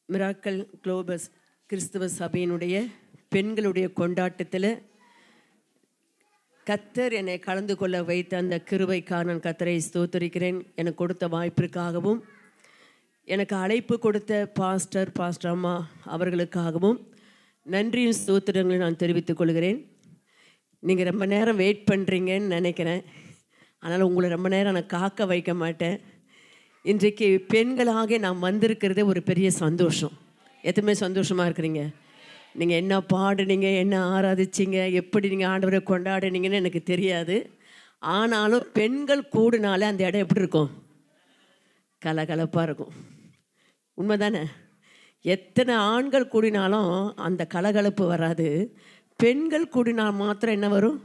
Miracle Globus கிறிஸ்தவ சபையினுடைய பெண்களுடைய கொண்டாட்டத்தில் கத்தர் என்னை கலந்து கொள்ள வைத்த அந்த கிருபைக்காக நான் கத்தரை ஸ்தோத்தரிக்கிறேன். எனக்கு கொடுத்த வாய்ப்பிற்காகவும் எனக்கு அழைப்பு கொடுத்த பாஸ்டர் அம்மா அவர்களுக்காகவும் நன்றியும் ஸ்தோத்திரங்களை நான் தெரிவித்துக் கொள்கிறேன். நீங்கள் ரொம்ப நேரம் வெயிட் பண்ணுறீங்கன்னு நினைக்கிறேன். அதனால் உங்களை ரொம்ப நேரம் நான் காக்க வைக்க மாட்டேன். இன்றைக்கு பெண்களாக நாம் வந்திருக்கிறதே ஒரு பெரிய சந்தோஷம். எத்தனை சந்தோஷமாக இருக்கிறீங்க? நீங்கள் என்ன பாடுனீங்க, என்ன ஆராதிச்சிங்க, எப்படி நீங்கள் ஆண்டவரை கொண்டாடுனீங்கன்னு எனக்கு தெரியாது. ஆனாலும் பெண்கள் கூடுனாலே அந்த இடம் எப்படி இருக்கும்? கலகலப்பாக இருக்கும். உண்மை தானே? எத்தனை ஆண்கள் கூடினாலும் அந்த கலகலப்பு வராது. பெண்கள் கூடினால் மாத்திரம் என்ன வரும்?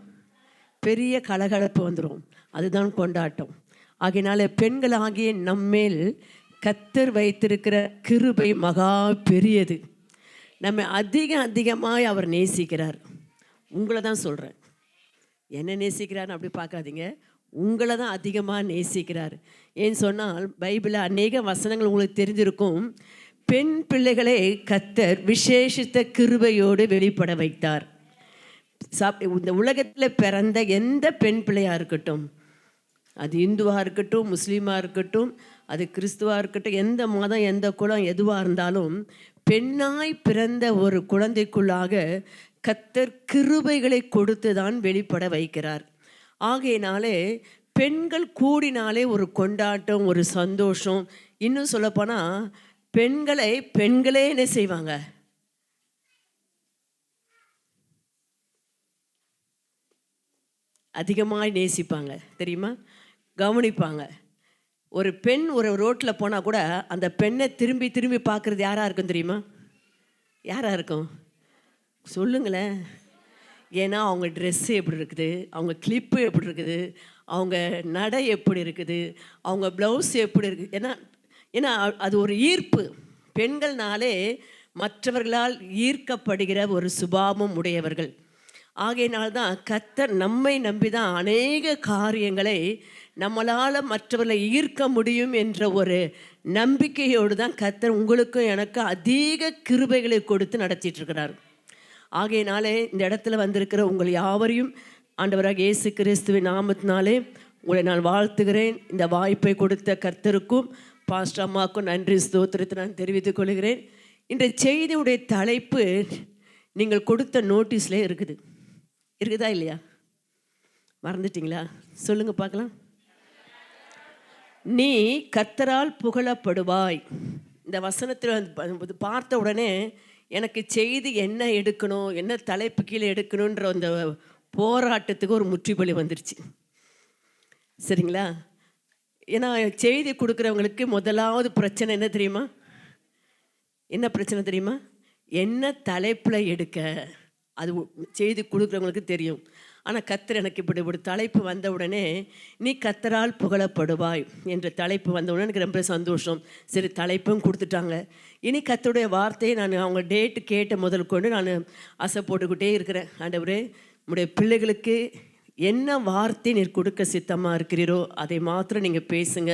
பெரிய கலகலப்பு வந்துடும். அதுதான் கொண்டாட்டம். ஆகையினால பெண்களாகிய நம்மேல் கத்தர் வைத்திருக்கிற கிருபை மகா பெரியது. நம்ம அதிகமாய் அவர் நேசிக்கிறார். உங்களை தான் சொல்கிறேன். என்ன நேசிக்கிறார்னு அப்படி பார்க்காதீங்க. உங்களை தான் அதிகமாக நேசிக்கிறார். ஏன்னு சொன்னால் பைபிளில் அநேக வசனங்கள் உங்களுக்கு தெரிஞ்சிருக்கும். பெண் பிள்ளைகளை கத்தர் விசேஷித்த கிருபையோடு வெளிப்பட வைத்தார். இந்த உலகத்தில் பிறந்த எந்த பெண் பிள்ளையாக இருக்கட்டும், அது இந்துவாக இருக்கட்டும், முஸ்லீமாக இருக்கட்டும், அது கிறிஸ்துவாக இருக்கட்டும், எந்த மதம் எந்த குலம் எதுவாக இருந்தாலும் பெண்ணாய் பிறந்த ஒரு குழந்தைக்குள்ளாக கத்தர் கிருபைகளை கொடுத்து தான் வெளிப்பட வைக்கிறார். ஆகையினாலே பெண்கள் கூடினாலே ஒரு கொண்டாட்டம், ஒரு சந்தோஷம். இன்னும் சொல்லப்போனால் பெண்களே என்ன செய்வாங்க? அதிகமாக நேசிப்பாங்க. தெரியுமா? கவனிப்பாங்க. ஒரு பெண் ஒரு ரோட்டில் போனால் கூட அந்த பெண்ணை திரும்பி பார்க்குறது யாராக இருக்கும் தெரியுமா? யாராக இருக்கும்? சொல்லுங்களேன். ஏன்னா அவங்க ட்ரெஸ்ஸு எப்படி இருக்குது, அவங்க கிளிப்பு எப்படி இருக்குது, அவங்க நடை எப்படி இருக்குது, அவங்க ப்ளவுஸ் எப்படி இருக்குது. ஏன்னா அது ஒரு ஈர்ப்பு. பெண்கள்னாலே மற்றவர்களால் ஈர்க்கப்படுகிற ஒரு சுபாவம் உடையவர்கள். ஆகையினால்தான் கத்தர் நம்மை நம்பி தான் அநேக காரியங்களை நம்மளால் மற்றவர்களை ஈர்க்க முடியும் என்ற ஒரு நம்பிக்கையோடு தான் கத்தர் உங்களுக்கும் எனக்கும் அதிக கிருபைகளை கொடுத்து நடத்திட்டுருக்கிறார். ஆகையினாலே இந்த இடத்துல வந்திருக்கிற உங்கள் யாவரையும் ஆண்டவராக இயேசு கிறிஸ்துவின் நாமத்தினாலே உங்களை நான் வாழ்த்துகிறேன். இந்த வாய்ப்பை கொடுத்த கர்த்தருக்கும் பாஸ்டர் அம்மாவுக்கும் நன்றி ஸ்தோத்திரத்தை நான் தெரிவித்துக் கொள்கிறேன். இன்றைய செய்தியுடைய தலைப்பு நீங்கள் கொடுத்த நோட்டீஸ்லேயே இருக்குதா இல்லையா? மறந்துட்டீங்களா? சொல்லுங்க பார்க்கலாம். நீ கர்த்தரால் புகழப்படுவாய். இந்த வசனத்தில் பார்த்த உடனே எனக்கு செய்தி என்ன எடுக்கணும், என்ன தலைப்பு கீழே எடுக்கணுன்ற அந்த போராட்டத்துக்கு ஒரு முற்றுப்புள்ளி வந்துருச்சு. சரிங்களா? ஏன்னா செய்தி கொடுக்குறவங்களுக்கு முதலாவது பிரச்சனை என்ன தெரியுமா? என்ன பிரச்சனை தெரியுமா? என்ன தலைப்பில் எடுக்க. அது செய்தி கொடுக்குறவங்களுக்கு தெரியும். ஆனால் கத்தர் எனக்கு இப்படி ஒரு தலைப்பு வந்த உடனே நீ கத்தரால் புகழப்படுவாய் என்ற தலைப்பு வந்த உடனே எனக்கு ரொம்ப சந்தோஷம். சரி, தலைப்பும் கொடுத்துட்டாங்க. இனி கத்தருடைய வார்த்தையை நான் அவங்க டேட்டு கேட்ட முதல் கொண்டு நான் ஆசை போட்டுக்கிட்டே இருக்கிறேன். ஆண்டவரே, உங்களுடைய பிள்ளைகளுக்கு என்ன வார்த்தை நீர் கொடுக்க சித்தமாக இருக்கிறீரோ அதை மாத்திரம் நீங்கள் பேசுங்க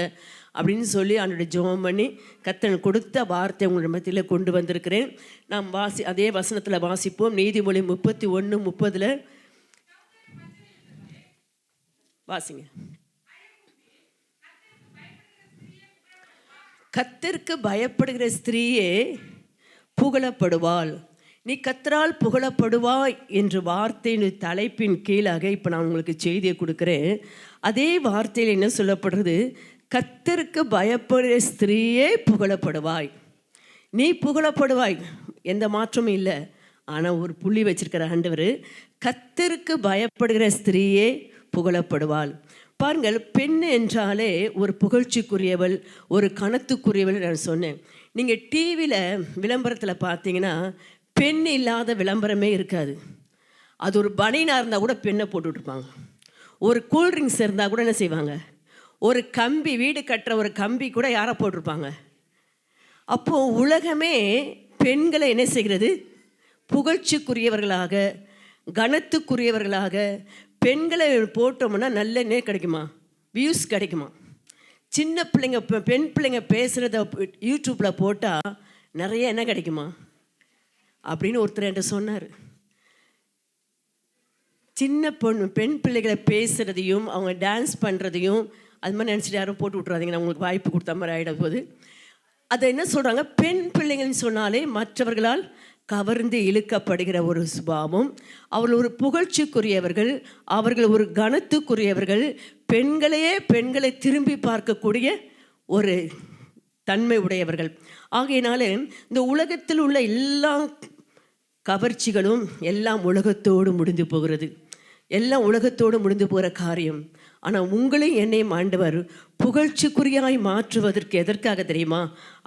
அப்படின்னு சொல்லி அவனுடைய ஜெபம் பண்ணி கர்த்தர் கொடுத்த வார்த்தை உங்களுடைய மத்தியில் கொண்டு வந்திருக்கிறேன். நாம் அதே வசனத்தில் வாசிப்போம். நீதிமொழி 31:30 வாசிங்க. கர்த்தருக்கு பயப்படுகிற ஸ்திரீயே புகழப்படுவாள். நீ கர்த்தரால் புகழப்படுவாய் என்று வார்த்தையின் தலைப்பின் கீழாக இப்போ நான் உங்களுக்கு செய்தியை கொடுக்குறேன். அதே வார்த்தையில் என்ன சொல்லப்படுறது? கர்த்தருக்கு பயப்படுகிற ஸ்திரீயே புகழப்படுவாய். நீ புகழப்படுவாய், எந்த மாற்றமும் இல்லை. ஆனால் ஒரு புள்ளி வச்சிருக்கிற ஆண்டவர், கர்த்தருக்கு பயப்படுகிற ஸ்திரீயே புகழப்படுவாள். பாருங்கள், பெண் என்றாலே ஒரு புகழ்ச்சிக்குரியவள், ஒரு கணத்துக்குரியவள் நான் சொன்னேன். நீங்கள் டிவியில் விளம்பரத்தில் பார்த்தீங்கன்னா பெண் இல்லாத விளம்பரமே இருக்காது. அது ஒரு பனியனாக இருந்தால் கூட பெண்ணை போட்டுட்ருப்பாங்க. ஒரு கூல்ட்ரிங்க்ஸ் இருந்தால் கூட என்ன செய்வாங்க? ஒரு கம்பி, வீடு கட்டுற ஒரு கம்பி கூட யாரை போட்டிருப்பாங்க? அப்போது உலகமே பெண்களை என்ன செய்கிறது? புகழ்ச்சிக்குரியவர்களாக, கனத்துக்குரியவர்களாக. பெண்களை போட்டோம்னா நல்ல கிடைக்குமா? வியூஸ் கிடைக்குமா? சின்ன பிள்ளைங்க, பெண் பிள்ளைங்க பேசுகிறத யூடியூப்பில் போட்டால் நிறைய என்ன கிடைக்குமா அப்படின்னு ஒருத்தர் என்கிட்ட சொன்னார். சின்ன பெண் பிள்ளைகளை பேசுகிறதையும் அவங்க டான்ஸ் பண்ணுறதையும் அது மாதிரி நினச்சிட்டு யாரும் போட்டு விட்றாதீங்க, நான் உங்களுக்கு வாய்ப்பு கொடுத்த மாதிரி ஆகிடும் போது. அதை என்ன சொல்கிறாங்க, பெண் பிள்ளைங்கள்னு சொன்னாலே மற்றவர்களால் கவர்ந்து இழுக்கப்படுகிற ஒரு சுபாவம், அவர்கள் ஒரு புகழ்ச்சிக்குரியவர்கள், அவர்கள் ஒரு கனத்துக்குரியவர்கள், பெண்களை திரும்பி பார்க்கக்கூடிய ஒரு தன்மை உடையவர்கள். ஆகையினால இந்த உலகத்தில் உள்ள எல்லா கவர்ச்சிகளும் எல்லாம் உலகத்தோடு முடிந்து போகிறது, எல்லாம் உலகத்தோடு முடிந்து போகிற காரியம். ஆனால் உங்களையும் என்னையும் ஆண்டவர் புகழ்ச்சிக்குரியாய் மாற்றுவதற்கு எதற்காக தெரியுமா?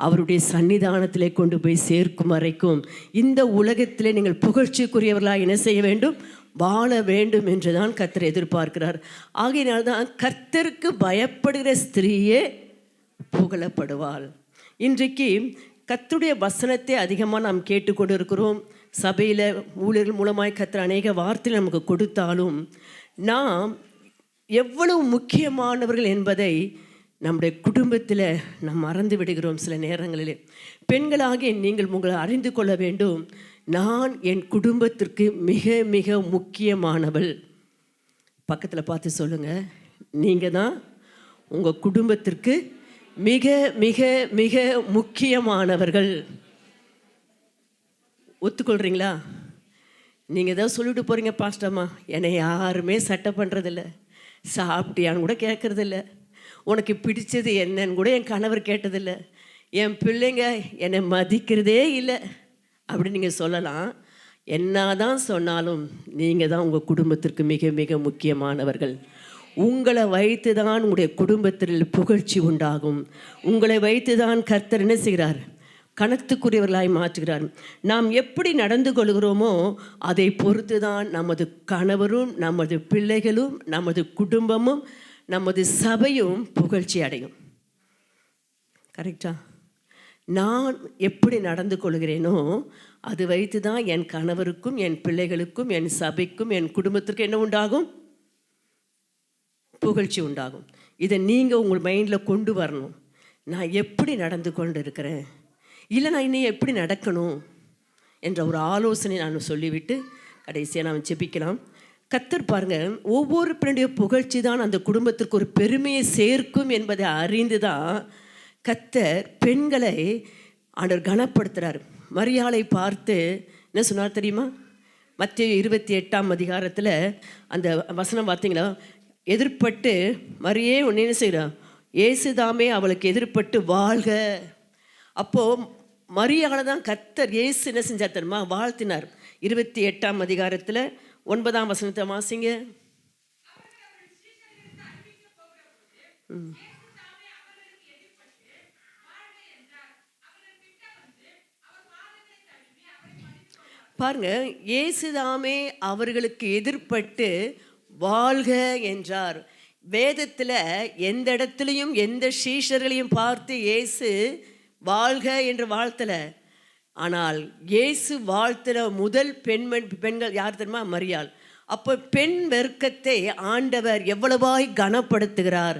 அவருடைய சன்னிதானத்திலே கொண்டு போய் சேர்க்கும் வரைக்கும் இந்த உலகத்திலே நீங்கள் புகழ்ச்சிக்குரியவர்களாக என்ன செய்ய வேண்டும்? வாழ வேண்டும் என்றுதான் கர்த்தர் எதிர்பார்க்கிறார். ஆகையினால்தான் கர்த்தருக்கு பயப்படுகிற ஸ்திரீயே புகழப்படுவாள். இன்றைக்கு கர்த்தருடைய வசனத்தை அதிகமாக நாம் கேட்டுக்கொண்டு இருக்கிறோம். சபையில் ஊழியர்கள் மூலமாய் கர்த்தர் அநேக வார்த்தைகள் நமக்கு கொடுத்தாலும் நாம் எவ்வளவு முக்கியமானவர்கள் என்பதை நம்முடைய குடும்பத்தில் நாம் மறந்து விடுகிறோம். சில நேரங்களிலே பெண்களாகிய நீங்கள் உங்களை அறிந்து கொள்ள வேண்டும், நான் என் குடும்பத்திற்கு மிக மிக முக்கியமானவள். பக்கத்தில் பார்த்து சொல்லுங்கள், நீங்கள் தான் உங்கள் குடும்பத்திற்கு மிக மிக மிக முக்கியமானவர்கள். ஒத்துக்கொள்கிறீங்களா? நீங்கள் தான் சொல்லிட்டு போகிறீங்க, பாஸ்டம்மா என்னை யாருமே சட்டை பண்ணுறதில்ல, சாப்பிட்டியான்னு கூட கேட்குறதில்ல, உனக்கு பிடிச்சது என்னன்னு கூட என் கணவர் கேட்டதில்லை, என் பிள்ளைங்க என்னை மதிக்கிறதே இல்லை அப்படின்னு நீங்கள் சொல்லலாம். என்ன தான் சொன்னாலும் நீங்கள் தான் உங்கள் குடும்பத்திற்கு மிக மிக முக்கியமானவர்கள். உங்களை வைத்து தான் உங்களுடைய குடும்பத்தில் புகழ்ச்சி உண்டாகும். உங்களை வைத்து தான் கர்த்தர் என்ன செய்கிறார்? கனத்துக்குரியவர்களாய் மாற்றுகிறார். நாம் எப்படி நடந்து கொள்கிறோமோ அதை பொறுத்து தான் நமது கணவரும் நமது பிள்ளைகளும் நமது குடும்பமும் நமது சபையும் புகழ்ச்சி அடையும். கரெக்டா? நான் எப்படி நடந்து கொள்கிறேனோ அது வைத்து தான் என் கணவருக்கும் என் பிள்ளைகளுக்கும் என் சபைக்கும் என் குடும்பத்திற்கு என்ன உண்டாகும்? புகழ்ச்சி உண்டாகும். இதை நீங்கள் உங்கள் மைண்டில் கொண்டு வரணும். நான் எப்படி நடந்து கொண்டு இருக்கிறேன், இல்லை நான் இன்னும் எப்படி நடக்கணும் என்ற ஒரு ஆலோசனை நான் சொல்லிவிட்டு கடைசியாக நாம் ஜெபிக்கலாம். கர்த்தர் பாருங்கள், ஒவ்வொரு பெண்ணுடைய புகழ்ச்சி தான் அந்த குடும்பத்திற்கு ஒரு பெருமையை சேர்க்கும் என்பதை அறிந்து தான் கர்த்தர் பெண்களை ஆண்டவர் கனப்படுத்துகிறார். மரியாளை பார்த்து என்ன சொன்னார் தெரியுமா? மத்தேயு 28ஆம் அதிகாரத்தில் அந்த வசனம் பார்த்தீங்களா? எதிர்பட்டு மரியே ஒன்று என்ன செய்கிறான்? இயேசுதாமே அவளுக்கு எதிர்பட்டு வாழ்க. அப்போது மரியாளை தான் கர்த்தர் இயேசு என்ன செஞ்சார் தெரியுமா? வாழ்த்தினார். 28ஆம் அதிகாரத்தில் 9ஆம் வசனத்தை வாசிங்க. பாருங்க, இயேசுதாமே அவர்களுக்கு எதிர்பட்டு வாழ்க என்றார். வேதத்தில் எந்த இடத்துலையும் எந்த சீஷர்களையும் பார்த்து இயேசு வாழ்க என்று வாழ்த்தலை. ஆனால் இயேசு வாழ்த்துற முதல் பெண்கள் யார் தெரியுமா? மரியாள். அப்போ பெண் வர்க்கத்தை ஆண்டவர் எவ்வளவாய் கனப்படுத்துகிறார்,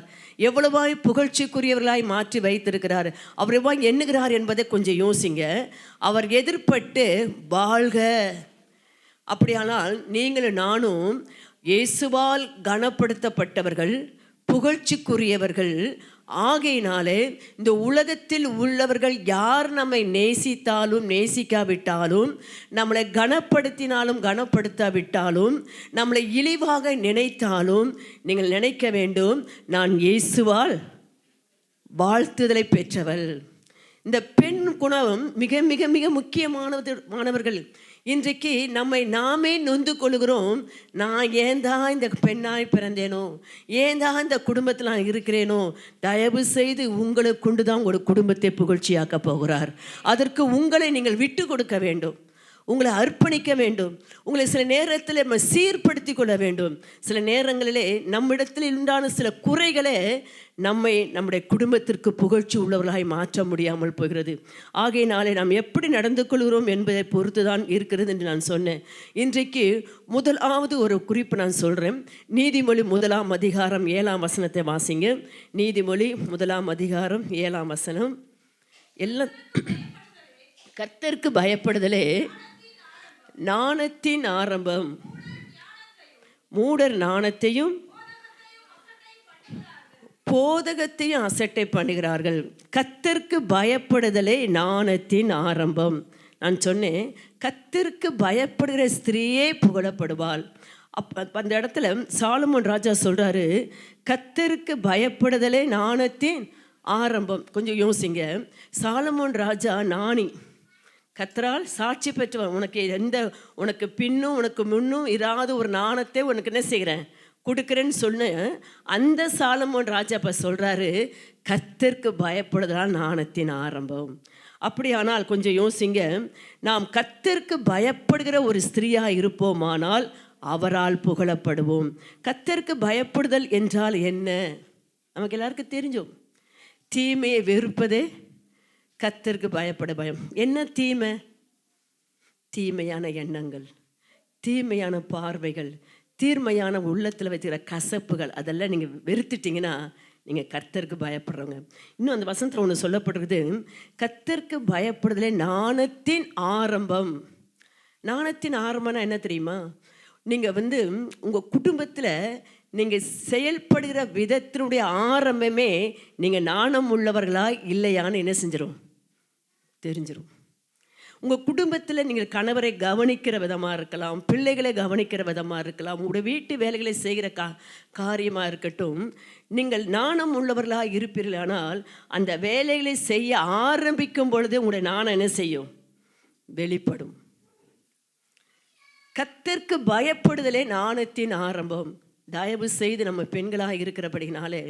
எவ்வளவாய் புகழ்ச்சிக்குரியவர்களாய் மாற்றி வைத்திருக்கிறார், அவர் எவ்வளவு எண்ணுகிறார் என்பதை கொஞ்சம் யோசிங்க. அவர் எதிர்பட்டு வாழ்க. அப்படியானால் நீங்களும் நானும் இயேசுவால் கனப்படுத்தப்பட்டவர்கள், புகழ்ச்சிக்குரியவர்கள். ஆகையினாலே இந்த உலகத்தில் உள்ளவர்கள் யார் நம்மை நேசித்தாலும் நேசிக்காவிட்டாலும், நம்மளை கனப்படுத்தினாலும் கனப்படுத்தாவிட்டாலும், நம்மளை இழிவாக நினைத்தாலும் நீங்கள் நினைக்க வேண்டும், நான் இயேசுவால் வாழ்த்துதலை பெற்றவள். இந்த பெண் குணம் மிக மிக மிக முக்கியமானவர்கள். இன்றைக்கு நம்மை நாமே நொந்து கொள்கிறோம். நான் ஏன் தான் இந்த பெண்ணாய் பிறந்தேனோ, ஏன் தான் இந்த குடும்பத்தில் நான் இருக்கிறேனோ. தயவு செய்து உங்களை கொண்டு தான் உங்களோட குடும்பத்தை புகழ்ச்சியாக்க போகிறார். அதற்கு உங்களை நீங்கள் விட்டு கொடுக்க வேண்டும், உங்களை அர்ப்பணிக்க வேண்டும், உங்களை சில நேரத்தில் நம்ம சீர்படுத்தி கொள்ள வேண்டும். சில நேரங்களிலே நம்மிடத்தில் உண்டான சில குறைகளே நம்முடைய குடும்பத்திற்கு புகழ்ச்சி உள்ளவர்களாய் மாற்ற முடியாமல் போகிறது. ஆகையினாலே நாம் எப்படி நடந்து கொள்கிறோம் என்பதை பொறுத்து தான் இருக்கிறது என்று நான் சொன்னேன். இன்றைக்கு முதலாவது ஒரு குறிப்பு நான் சொல்கிறேன். நீதிமொழி 1ஆம் அதிகாரம் 7ஆம் வசனத்தை வாசிங்க. நீதிமொழி 1ஆம் அதிகாரம் 7ஆம் வசனம். எல்லாம் கர்த்தருக்கு பயப்படுதலே ஞானத்தின் ஆரம்பம். மூடர் ஞானத்தையும் போதகத்தையும் அசட்டை பண்ணுகிறார்கள். கர்த்தருக்கு பயப்படுதலே ஞானத்தின் ஆரம்பம். நான் சொன்னேன், கர்த்தருக்கு பயப்படுகிற ஸ்திரீயே புகழப்படுவாள். அந்த இடத்துல சாலமோன் ராஜா சொல்றாரு, கர்த்தருக்கு பயப்படுதலே ஞானத்தின் ஆரம்பம். கொஞ்சம் யோசிங்க. சாலமோன் ராஜா ஞானி, கர்த்தரால் சாட்சி பெற்றவன். உனக்கு பின்னும் உனக்கு முன்னும் இராத ஒரு ஞானத்தை உனக்கு என்ன செய்கிறேன், கொடுக்குறேன்னு சொன்ன அந்த சாலமோன் ராஜா இப்போ சொல்கிறாரு, கர்த்தருக்கு பயப்படுதலால் ஞானத்தின் ஆரம்பம். அப்படியானால் கொஞ்சம் யோசிங்க. நாம் கர்த்தருக்கு பயப்படுகிற ஒரு ஸ்திரீயாக இருப்போமானால் அவரால் புகழப்படுவோம். கர்த்தருக்கு பயப்படுதல் என்றால் என்ன? நமக்கு எல்லாருக்கும் தெரிஞ்சோம். தீமையை வெறுப்பதே கர்த்தருக்கு பயப்பட பயம். என்ன தீமை? தீமையான எண்ணங்கள், தீமையான பார்வைகள், தீர்மையான உள்ளத்தில் வைக்கிற கசப்புகள், அதெல்லாம் நீங்கள் வெறுத்துட்டிங்கன்னா நீங்கள் கர்த்தருக்கு பயப்படுறவங்க. இன்னும் அந்த வசனத்தில் ஒன்று சொல்லப்படுறது, கர்த்தருக்கு பயப்படுதலே ஞானத்தின் ஆரம்பம். ஞானத்தின் ஆரம்பம்னா என்ன தெரியுமா? நீங்கள் உங்கள் குடும்பத்தில் நீங்கள் செயல்படுகிற விதத்தினுடைய ஆரம்பமே நீங்கள் ஞானம் உள்ளவர்களா இல்லையான்னு என்ன செஞ்சிடும், தெரிஞ்சிடும். உங்கள் குடும்பத்தில் நீங்கள் கணவரை கவனிக்கிற விதமாக இருக்கலாம், பிள்ளைகளை கவனிக்கிற விதமாக இருக்கலாம், உங்களுடைய வீட்டு வேலைகளை செய்கிற காரியமாக இருக்கட்டும், நீங்கள் ஞானம் உள்ளவர்களாக இருப்பீர்களானால் அந்த வேலைகளை செய்ய ஆரம்பிக்கும் பொழுது உங்களுடைய ஞானம் என்ன செய்யும், வெளிப்படும். கர்த்தருக்கு பயப்படுதலே ஞானத்தின் ஆரம்பம். தயவு செய்து நம்ம பெண்களாக இருக்கிறபடினாலே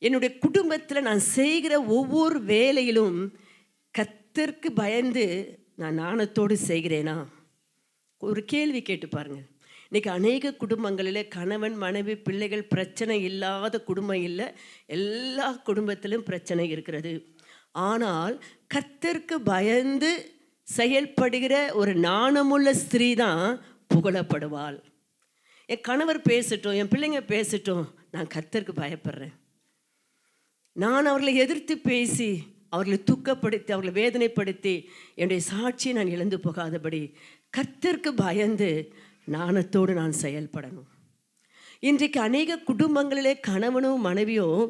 என்னுடைய குடும்பத்தில் நான் செய்கிற ஒவ்வொரு வேலையிலும் கர்த்தருக்கு பயந்து நான் ஞானத்தோடு செய்கிறேனா? ஒரு கேள்வி கேட்டு பாருங்க. இன்றைக்கி அநேக குடும்பங்களில் கணவன் மனைவி பிள்ளைகள் பிரச்சனை இல்லாத குடும்பம் இல்லை, எல்லா குடும்பத்திலும் பிரச்சனை இருக்கிறது. ஆனால் கர்த்தருக்கு பயந்து செயல்படுகிற ஒரு ஞானமுள்ள ஸ்திரீ தான் புகழப்படுவாள். என் கணவர் பேசட்டும், என் பிள்ளைங்க பேசட்டும், நான் கர்த்தருக்கு பயப்படுறேன். நான் அவர்களை எதிர்த்து பேசி அவர்களை துக்கப்படுத்தி அவர்களை வேதனைப்படுத்தி என்னுடைய சாட்சியை நான் இழந்து போகாதபடி கர்த்தருக்கு பயந்து ஞானத்தோடு நான் செயல்படணும். இன்றைக்கு அநேக குடும்பங்களிலே கணவனும் மனைவியும்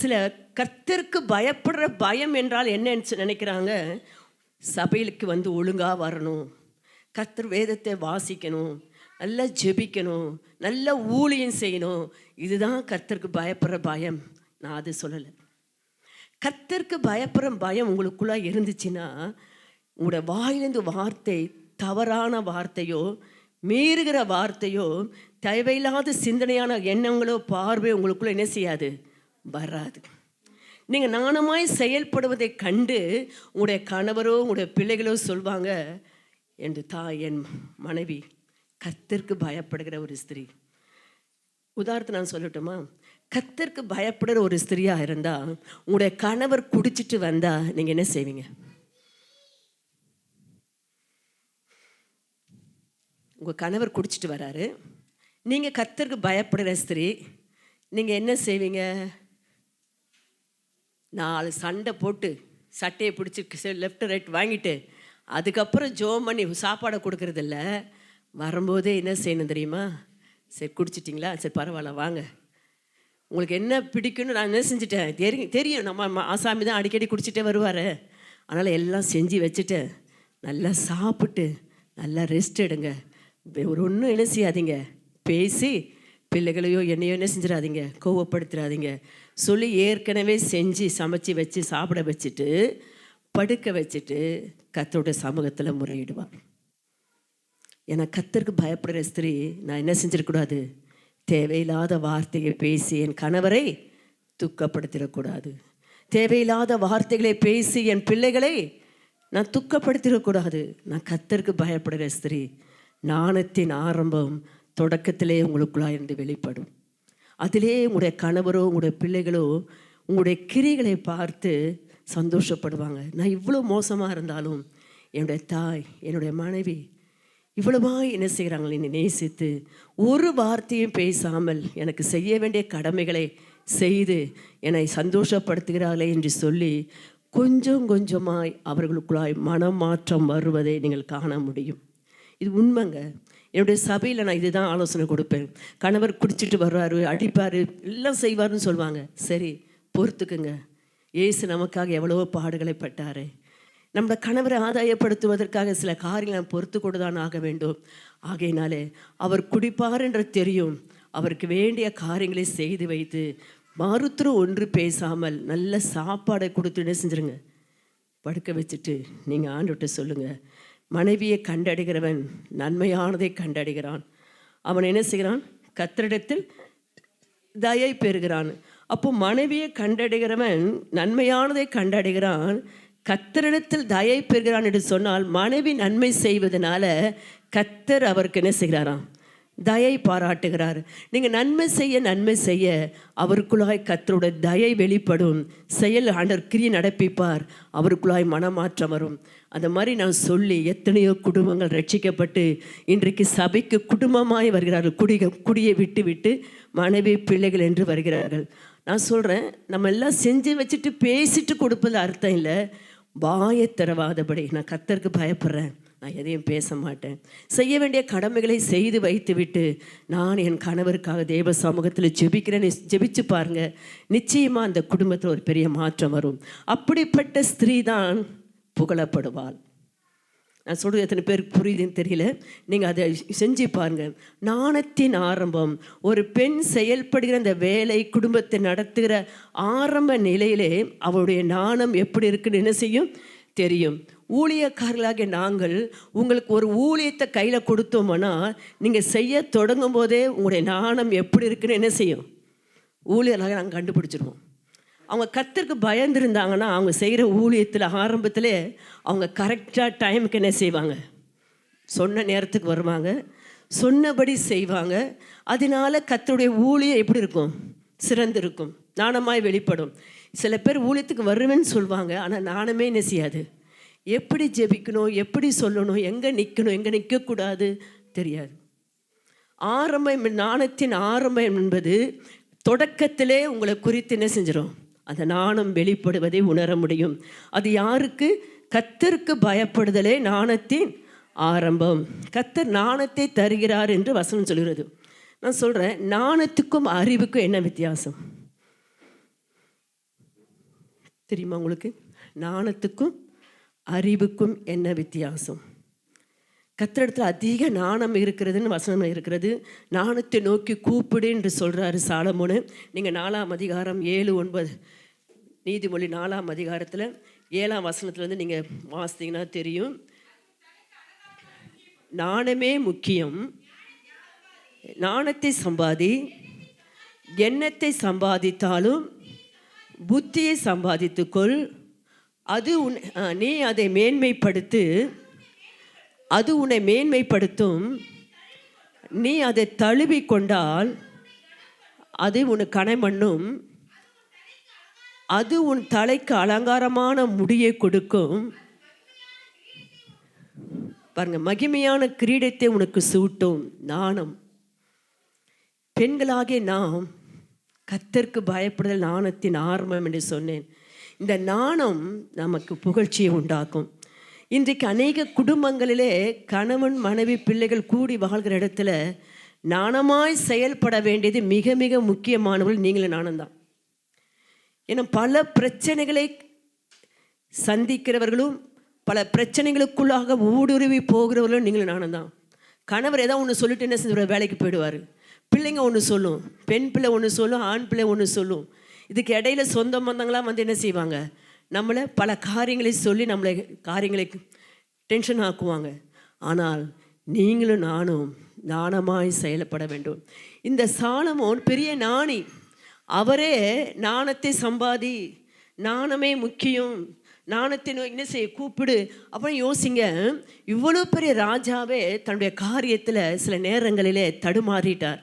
சில கர்த்தருக்கு பயப்படுற பயம் என்றால் என்னன்னு நினைக்கிறாங்க. சபையிலுக்கு ஒழுங்காக வரணும், கர்த்தர் வேதத்தை வாசிக்கணும், நல்லா ஜெபிக்கணும், நல்ல ஊழியம் செய்யணும், இதுதான் கர்த்தருக்கு பயப்படுற பயம். நான் அது சொல்லலை. கர்த்தருக்கு பயப்படுற பயம் உங்களுக்குள்ளே இருந்துச்சுன்னா உங்களோட வாயிலிருந்து வார்த்தை தவறான வார்த்தையோ மீறுகிற வார்த்தையோ தேவையில்லாத சிந்தனையான எண்ணங்களோ பார்வையோ உங்களுக்குள்ளே என்ன செய்யாது, வராது. நீங்கள் ஞானமாய் செயல்படுவதை கண்டு உங்களுடைய கணவரோ உங்களுடைய பிள்ளைகளோ சொல்வாங்க, என் தாய் என் மனைவி கர்த்தருக்கு பயப்படுகிற ஒரு ஸ்திரீ. உதாரணத்தை நான் சொல்லட்டுமா? கர்த்தருக்கு பயப்படுற ஒரு ஸ்திரீயாக இருந்தால் உங்களுடைய கணவர் குடிச்சிட்டு வந்தால் நீங்கள் என்ன செய்வீங்க? உங்கள் கணவர் குடிச்சிட்டு வராரு, நீங்கள் கர்த்தருக்கு பயப்படுற ஸ்திரீ, நீங்கள் என்ன செய்வீங்க? 4 சண்டை போட்டு சட்டையை பிடிச்சி லெஃப்ட் ரைட் வாங்கிட்டு அதுக்கப்புறம் ஜோம் பண்ணி சாப்பாடை கொடுக்கறதில்ல. வரும்போதே என்ன செய்யணும் தெரியுமா? சரி குடிச்சிட்டிங்களா, சரி பரவாயில்ல வாங்க, உங்களுக்கு என்ன பிடிக்குன்னு நான் என்ன செஞ்சுட்டேன் தெரியும். நம்ம ஆசாமி தான் அடிக்கடி குடிச்சிட்டே வருவார். அதனால் எல்லாம் செஞ்சு வச்சுட்டு நல்லா சாப்பிட்டு நல்லா ரெஸ்ட் எடுங்க. ஒரு ஒன்றும் என்ன செய்யாதீங்க, பேசி பிள்ளைகளையோ என்னையோ என்ன செஞ்சிடாதீங்க, கோவப்படுத்திடாதீங்க சொல்லி ஏற்கனவே செஞ்சு சமைச்சி வச்சு சாப்பிட வச்சுட்டு படுக்க வச்சுட்டு கர்த்தருடைய சமூகத்தில் முறையிடுவார். ஏன்னா கர்த்தருக்கு பயப்படுற ஸ்திரீ நான் என்ன செஞ்சிடக்கூடாது, தேவையில்லாத வார்த்தையை பேசி என் கணவரை துக்கப்படுத்திடக்கூடாது, தேவையில்லாத வார்த்தைகளை பேசி என் பிள்ளைகளை நான் துக்கப்படுத்திடக்கூடாது. நான் கர்த்தருக்கு பயப்படுகிற ஸ்திரீ. ஞானத்தின் ஆரம்பம் தொடக்கத்திலே உங்களுக்குள்ளாக இருந்து வெளிப்படும். அதிலே உங்களுடைய கணவரோ உங்களுடைய பிள்ளைகளோ உங்களுடைய கிரிகளை பார்த்து சந்தோஷப்படுவாங்க. நான் இவ்வளோ மோசமாக இருந்தாலும் என்னுடைய தாய் என்னுடைய மனைவி இவ்வளவா என்ன செய்கிறாங்களே, என்னை நேசித்து ஒரு வார்த்தையும் பேசாமல் எனக்கு செய்ய வேண்டிய கடமைகளை செய்து என்னை சந்தோஷப்படுத்துகிறார்களே என்று சொல்லி கொஞ்சம் கொஞ்சமாய் அவர்களுக்குள்ளாய் மனமாற்றம் வருவதை நீங்கள் காண முடியும். இது உண்மைங்க. என்னுடைய சபையில் நான் இதுதான் ஆலோசனை கொடுப்பேன். கணவர் குடிச்சிட்டு வர்றாரு, அடிப்பார், எல்லாம் செய்வார்னு சொல்லுவாங்க. சரி, பொறுத்துக்குங்க. இயேசு நமக்காக எவ்வளவோ பாடுகளை பட்டார். நம்ம கணவரை ஆதாயப்படுத்துவதற்காக சில காரியங்களை நாம் பொறுத்து கொண்டு தான் ஆக வேண்டும். ஆகையினாலே அவர் குடிப்பார் என்று தெரியும், அவருக்கு வேண்டிய காரியங்களை செய்து வைத்து மறுத்துரும் ஒன்று பேசாமல் நல்ல சாப்பாடை கொடுத்துட்டு செஞ்சுருங்க. படுக்க வச்சுட்டு நீங்கள் ஆண்டுகிட்ட சொல்லுங்கள், மனைவியை கண்டடைகிறவன் நன்மையானதை கண்டடைகிறான், அவன் என்ன செய்கிறான், கர்த்தரிடத்தில் தயை பெறுகிறான். அப்போ மனைவியை கண்டடைகிறவன் நன்மையானதை கண்டடைகிறான், கர்த்தரிடத்தில் தயை பெறுகிறான் என்று சொன்னால், மனைவி நன்மை செய்வதனால கர்த்தர் அவருக்கு என்ன செய்கிறாராம், தயை பாராட்டுகிறார். நீங்கள் நன்மை செய்ய அவருக்குள்ளாய் கர்த்தருடைய தயை வெளிப்படும். செயல் ஆண்டவர் கிரியை நடப்பிப்பார், அவருக்குள்ளாய் மனமாற்றம் வரும். அந்த மாதிரி நான் சொல்லி எத்தனையோ குடும்பங்கள் ரட்சிக்கப்பட்டு இன்றைக்கு சபைக்கு குடும்பமாய் வருகிறார்கள். குடியை விட்டு விட்டு மனைவி பிள்ளைகள் என்று வருகிறார்கள். நான் சொல்கிறேன், நம்ம எல்லாம் செஞ்சு வச்சுட்டு பேசிட்டு கொடுப்பது அர்த்தம் இல்லை. வாயை திறவாதபடி நான் கர்த்தருக்கு பயப்படுறேன், நான் எதையும் பேச மாட்டேன், செய்ய வேண்டிய கடமைகளை செய்து வைத்து விட்டு நான் என் கணவருக்காக தேவ சமூகத்தில் ஜெபிக்கிறேன்னு ஜெபிச்சு பாருங்க, நிச்சயமாக அந்த குடும்பத்தில் ஒரு பெரிய மாற்றம் வரும். அப்படிப்பட்ட ஸ்திரீ தான் புகழப்படுவாள். நான் சொல்கிறது எத்தனை பேருக்கு புரியுதுன்னு தெரியல, நீங்கள் அதை செஞ்சு பாருங்கள். நாணத்தின் ஆரம்பம், ஒரு பெண் செயல்படுகிற அந்த வேலை குடும்பத்தை நடத்துகிற ஆரம்ப நிலையிலே அவளுடைய நாணம் எப்படி இருக்குன்னு என்ன செய்யும் தெரியும். ஊழியக்காரர்களாகிய நாங்கள் உங்களுக்கு ஒரு ஊழியத்தை கையில் கொடுத்தோம்னா, நீங்கள் செய்ய தொடங்கும் போதே உங்களுடைய நாணம் எப்படி இருக்குன்னு என்ன செய்யும், ஊழியர்களாக நாங்கள் கண்டுபிடிச்சிருவோம். அவங்க கர்த்தருக்கு பயந்துருந்தாங்கன்னா அவங்க செய்கிற ஊழியத்தில் ஆரம்பத்தில் அவங்க கரெக்டாக டைமுக்கு என்ன செய்வாங்க, சொன்ன நேரத்துக்கு வருவாங்க, சொன்னபடி செய்வாங்க. அதனால கர்த்தருடைய ஊழியம் எப்படி இருக்கும், சிறந்து இருக்கும், நாணமாய் வெளிப்படும். சில பேர் ஊழியத்துக்கு வருவேன்னு சொல்லுவாங்க, ஆனால் நாணமே என்ன செய்யாது. எப்படி ஜெபிக்கணும், எப்படி சொல்லணும், எங்கே நிற்கணும், எங்கே நிற்கக்கூடாது தெரியாது. ஆரம்பம், நாணத்தின் ஆரம்பம் என்பது தொடக்கத்திலே உங்களை குறித்து என்ன செஞ்சிடும், அந்த நாணம் வெளிப்படுவதை உணர முடியும். அது யாருக்கு, கர்த்தருக்கு பயப்படுதலே நாணத்தின் ஆரம்பம். கர்த்தர் நாணத்தை தருகிறார் என்று வசனம் சொல்கிறது. நான் சொல்கிறேன், நாணத்துக்கும் அறிவுக்கும் என்ன வித்தியாசம் தெரியுமா உங்களுக்கு? நாணத்துக்கும் அறிவுக்கும் என்ன வித்தியாசம்? கர்த்தரிடத்தில் அதிக நாணம் இருக்கிறதுன்னு வசனம் இருக்கிறது. நாணத்தை நோக்கி கூப்பிடு என்று சொல்கிறாரு சாலமோனு. நீங்கள் 4ஆம் அதிகாரம் 7-9 நீதிமொழி 4ஆம் அதிகாரத்தில் 7ஆம் வசனத்துலேருந்து நீங்கள் வாசித்தீங்கன்னா தெரியும். நாணமே முக்கியம், நாணத்தை சம்பாதி, எண்ணத்தை சம்பாதித்தாலும் புத்தியை சம்பாதித்துக்கொள், அது நீ அதை மேன்மைப்படுத்து, அது உன்னை மேன்மைப்படுத்தும், நீ அதை தழுவி கொண்டால் அது உனக்கு கனைமண்ணும், அது உன் தலைக்கு அலங்காரமான முடியை கொடுக்கும். பாருங்க, மகிமையான கிரீடத்தை உனக்கு சூட்டும். நாணம். பெண்களாகிய நாம் கர்த்தருக்கு பயப்படுதல் நாணத்தின் ஆரம்பம் என்று சொன்னேன். இந்த நாணம் நமக்கு புகழ்ச்சியை உண்டாக்கும். இன்றைக்கு அநேக குடும்பங்களிலே கணவன் மனைவி பிள்ளைகள் கூடி வாழ்கிற இடத்துல நாணமாய் செயல்பட வேண்டியது மிக மிக முக்கியமானவர்கள் நீங்களும் நாணம்தான். ஏன்னா பல பிரச்சனைகளை சந்திக்கிறவர்களும் பல பிரச்சனைகளுக்குள்ளாக ஊடுருவி போகிறவர்களும் நீங்களும் நாணம்தான். கணவர் ஏதாவது ஒன்று சொல்லிட்டு என்ன செஞ்சு வேலைக்கு போயிடுவார், பிள்ளைங்க ஒன்று சொல்லும், பெண் பிள்ளை ஒன்று சொல்லும், ஆண் பிள்ளை ஒன்று சொல்லும். இதுக்கு இடையில சொந்த பந்தங்களாம் வந்து என்ன செய்வாங்க, நம்மளை பல காரியங்களை சொல்லி நம்மளை காரியங்களை டென்ஷன் ஆக்குவாங்க. ஆனால் நீங்களும் நானும் நாணமாய் செயல்பட வேண்டும். இந்த சாலமோன் பெரிய ஞானி, அவரே நாணத்தை சம்பாதி, நாணமே முக்கியம், நாணத்தை என்ன செய்ய கூப்பிடு. அப்புறம் யோசிங்க, இவ்வளோ பெரிய ராஜாவே தன்னுடைய காரியத்தில் சில நேரங்களிலே தடுமாறிட்டார்.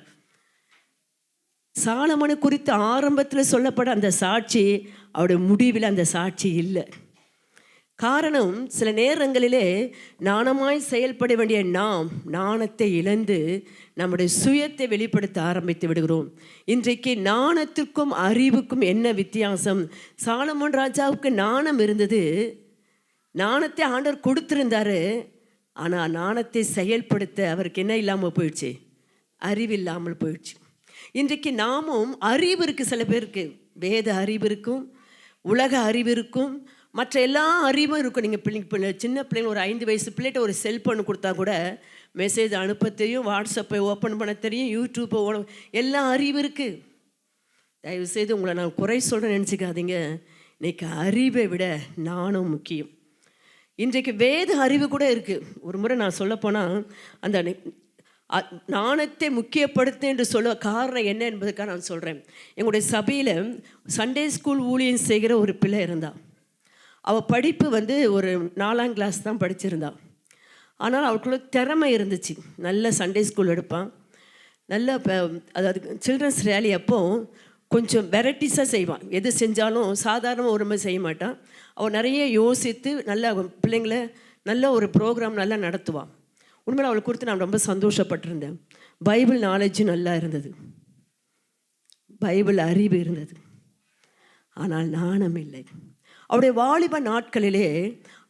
சாலமோனை குறித்து ஆரம்பத்தில் சொல்லப்பட அந்த சாட்சி அவருடைய முடிவில் அந்த சாட்சி இல்லை. காரணம், சில நேரங்களிலே நாணமாய் செயல்பட வேண்டிய நாம் நாணத்தை இழந்து நம்முடைய சுயத்தை வெளிப்படுத்த ஆரம்பித்து விடுகிறோம். இன்றைக்கு நாணத்திற்கும் அறிவுக்கும் என்ன வித்தியாசம்? சாலமோன் ராஜாவுக்கு நாணம் இருந்தது. நாணத்தை ஆண்டவர் கொடுத்திருந்தாரு. ஆனால் நாணத்தை செயல்படுத்த அவருக்கு என்ன இல்லாமல் போயிடுச்சு? அறிவு இல்லாமல் போயிடுச்சு. இன்றைக்கு நாமும் அறிவு இருக்குது, சில பேருக்கு வேத அறிவு இருக்கும், உலக அறிவு இருக்கும், மற்ற எல்லா அறிவும் இருக்கும். நீங்கள் சின்ன பிள்ளைங்க, ஒரு 5 வயசு பிள்ளைகிட்ட ஒரு செல்ஃபோன் கொடுத்தா கூட மெசேஜ் அனுப்ப தெரியும், வாட்ஸ்அப்பை ஓப்பன் பண்ண தெரியும், யூடியூப்பை எல்லா அறிவு இருக்குது. தயவுசெய்து உங்களை நான் குறை சொல்கிறேன்னு நினச்சிக்காதீங்க. இன்றைக்கி அறிவை விட நானும் முக்கியம். இன்றைக்கு வேத அறிவு கூட இருக்குது. ஒரு முறை நான் சொல்லப்போனால் அந்த நாணத்தை முக்கியப்படுத்து என்று சொல்ல காரணம் என்ன என்பதுக்காக நான் சொல்கிறேன். எங்களுடைய சபையில் சண்டே ஸ்கூல் ஊழியம் செய்கிற ஒரு பிள்ளை இருந்தாள். அவள் படிப்பு ஒரு 4ஆம் கிளாஸ் தான் படிச்சிருந்தா. ஆனால் அவளுக்குள்ள திறமை இருந்துச்சு. நல்ல சண்டே ஸ்கூல் எடுப்பான், நல்ல அதாவது சில்ட்ரன்ஸ் ரேலி அப்போ கொஞ்சம் வெரைட்டிஸாக செய்வான். எது செஞ்சாலும் சாதாரணமாக ஒரு மாதிரி செய்ய மாட்டான். அவள் நிறைய யோசித்து நல்ல பிள்ளைங்களை நல்ல ஒரு ப்ரோக்ராம் நல்லா நடத்துவாள். உண்மையில் அவளை குறித்து நான் ரொம்ப சந்தோஷப்பட்டிருந்தேன். பைபிள் நாலேஜ் நல்லா இருந்தது, பைபிள் அறிவு இருந்தது, ஆனால் நாணம் இல்லை. அவருடைய வாலிப நாட்களிலே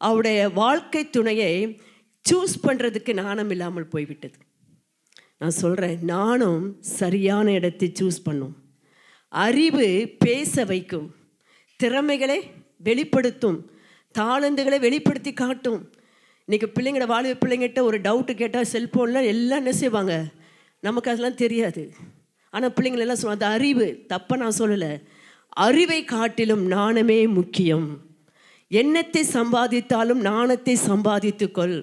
அவருடைய வாழ்க்கை துணையை சூஸ் பண்ணுறதுக்கு நாணம் இல்லாமல் போய்விட்டது. நான் சொல்கிறேன், நாணம் சரியான இடத்தை சூஸ் பண்ணும். அறிவு பேச வைக்கும், திறமைகளை வெளிப்படுத்தும், தாளந்துகளை வெளிப்படுத்தி காட்டும். இன்றைக்கி பிள்ளைங்களோட வாலிப பிள்ளைங்கிட்ட ஒரு டவுட்டு கேட்டால் செல்ஃபோனில் எல்லாம் என்ன செய்வாங்க? நமக்கு அதெல்லாம் தெரியாது. ஆனால் பிள்ளைங்களெல்லாம் சொல்லுவாங்க. அந்த அறிவு தப்பாக நான் சொல்லலை. அறிவை காட்டிலும் நாணமே முக்கியம். எண்ணத்தை சம்பாதித்தாலும் நாணத்தை சம்பாதித்துக்கொள்.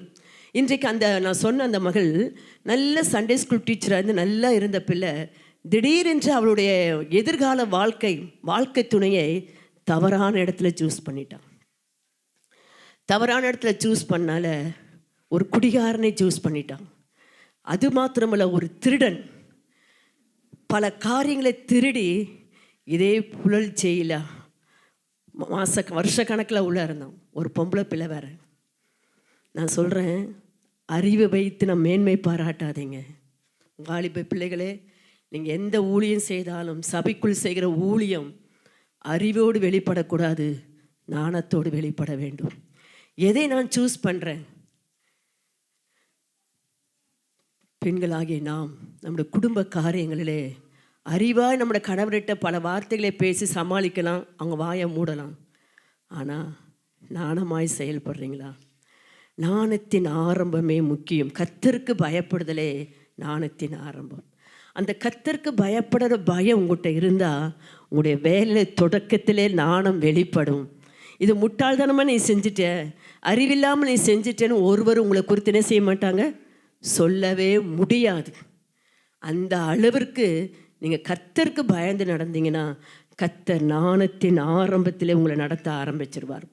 இன்றைக்கு நான் சொன்ன அந்த மகள் நல்ல சண்டே ஸ்கூல் டீச்சராக இருந்து நல்லா இருந்த பிள்ளை திடீரென்று அவளுடைய எதிர்கால வாழ்க்கை துணையை தவறான இடத்துல சூஸ் பண்ணிட்டான். தவறான இடத்துல சூஸ் பண்ணால ஒரு குடிகாரனை சூஸ் பண்ணிட்டான். அது மாத்திரமல்ல, ஒரு திருடன் பல காரியங்களை திருடி இதே புழற்சியில் வருஷ கணக்கில் உள்ள இருந்தான். ஒரு பொம்பளை பிள்ளை வேற. நான் சொல்கிறேன், அறிவை வைத்து நான் மேன்மை பாராட்டாதீங்க. வாலிப பிள்ளைகளே, நீங்கள் எந்த ஊழியம் செய்தாலும் சபைக்குள் செய்கிற ஊழியம் அறிவோடு வெளிப்படக்கூடாது, நாணத்தோடு வெளிப்பட வேண்டும். எதை நான் சூஸ் பண்ணுறேன்? பெண்களாகிய நாம் நம்முடைய குடும்ப காரியங்களிலே அறிவாய் நம்முடைய கணவர்கிட்ட பல வார்த்தைகளை பேசி சமாளிக்கலாம், அவங்க வாயை மூடலாம். ஆனால் நாணமாய் செயல்படுறீங்களா? நாணத்தின் ஆரம்பமே முக்கியம். கர்த்தருக்கு பயப்படுதலே நாணத்தின் ஆரம்பம். அந்த கர்த்தருக்கு பயப்படுற பயம் உங்கள்கிட்ட இருந்தால் உங்களுடைய வேலை தொடக்கத்திலே நாணம் வெளிப்படும். இது முட்டாள்தனமாக நீ செஞ்சிட்ட, அறிவில்லாமல் நீ செஞ்சிட்டேன்னு ஒருவர் உங்களை குறித்து என்ன செய்ய மாட்டாங்க, சொல்லவே முடியாது. அந்த அளவிற்கு நீங்கள் கர்த்தருக்கு பயந்து நடந்தீங்கன்னா கர்த்தர் நாணத்தின் ஆரம்பத்திலே உங்களை நடத்த ஆரம்பிச்சிருவார்.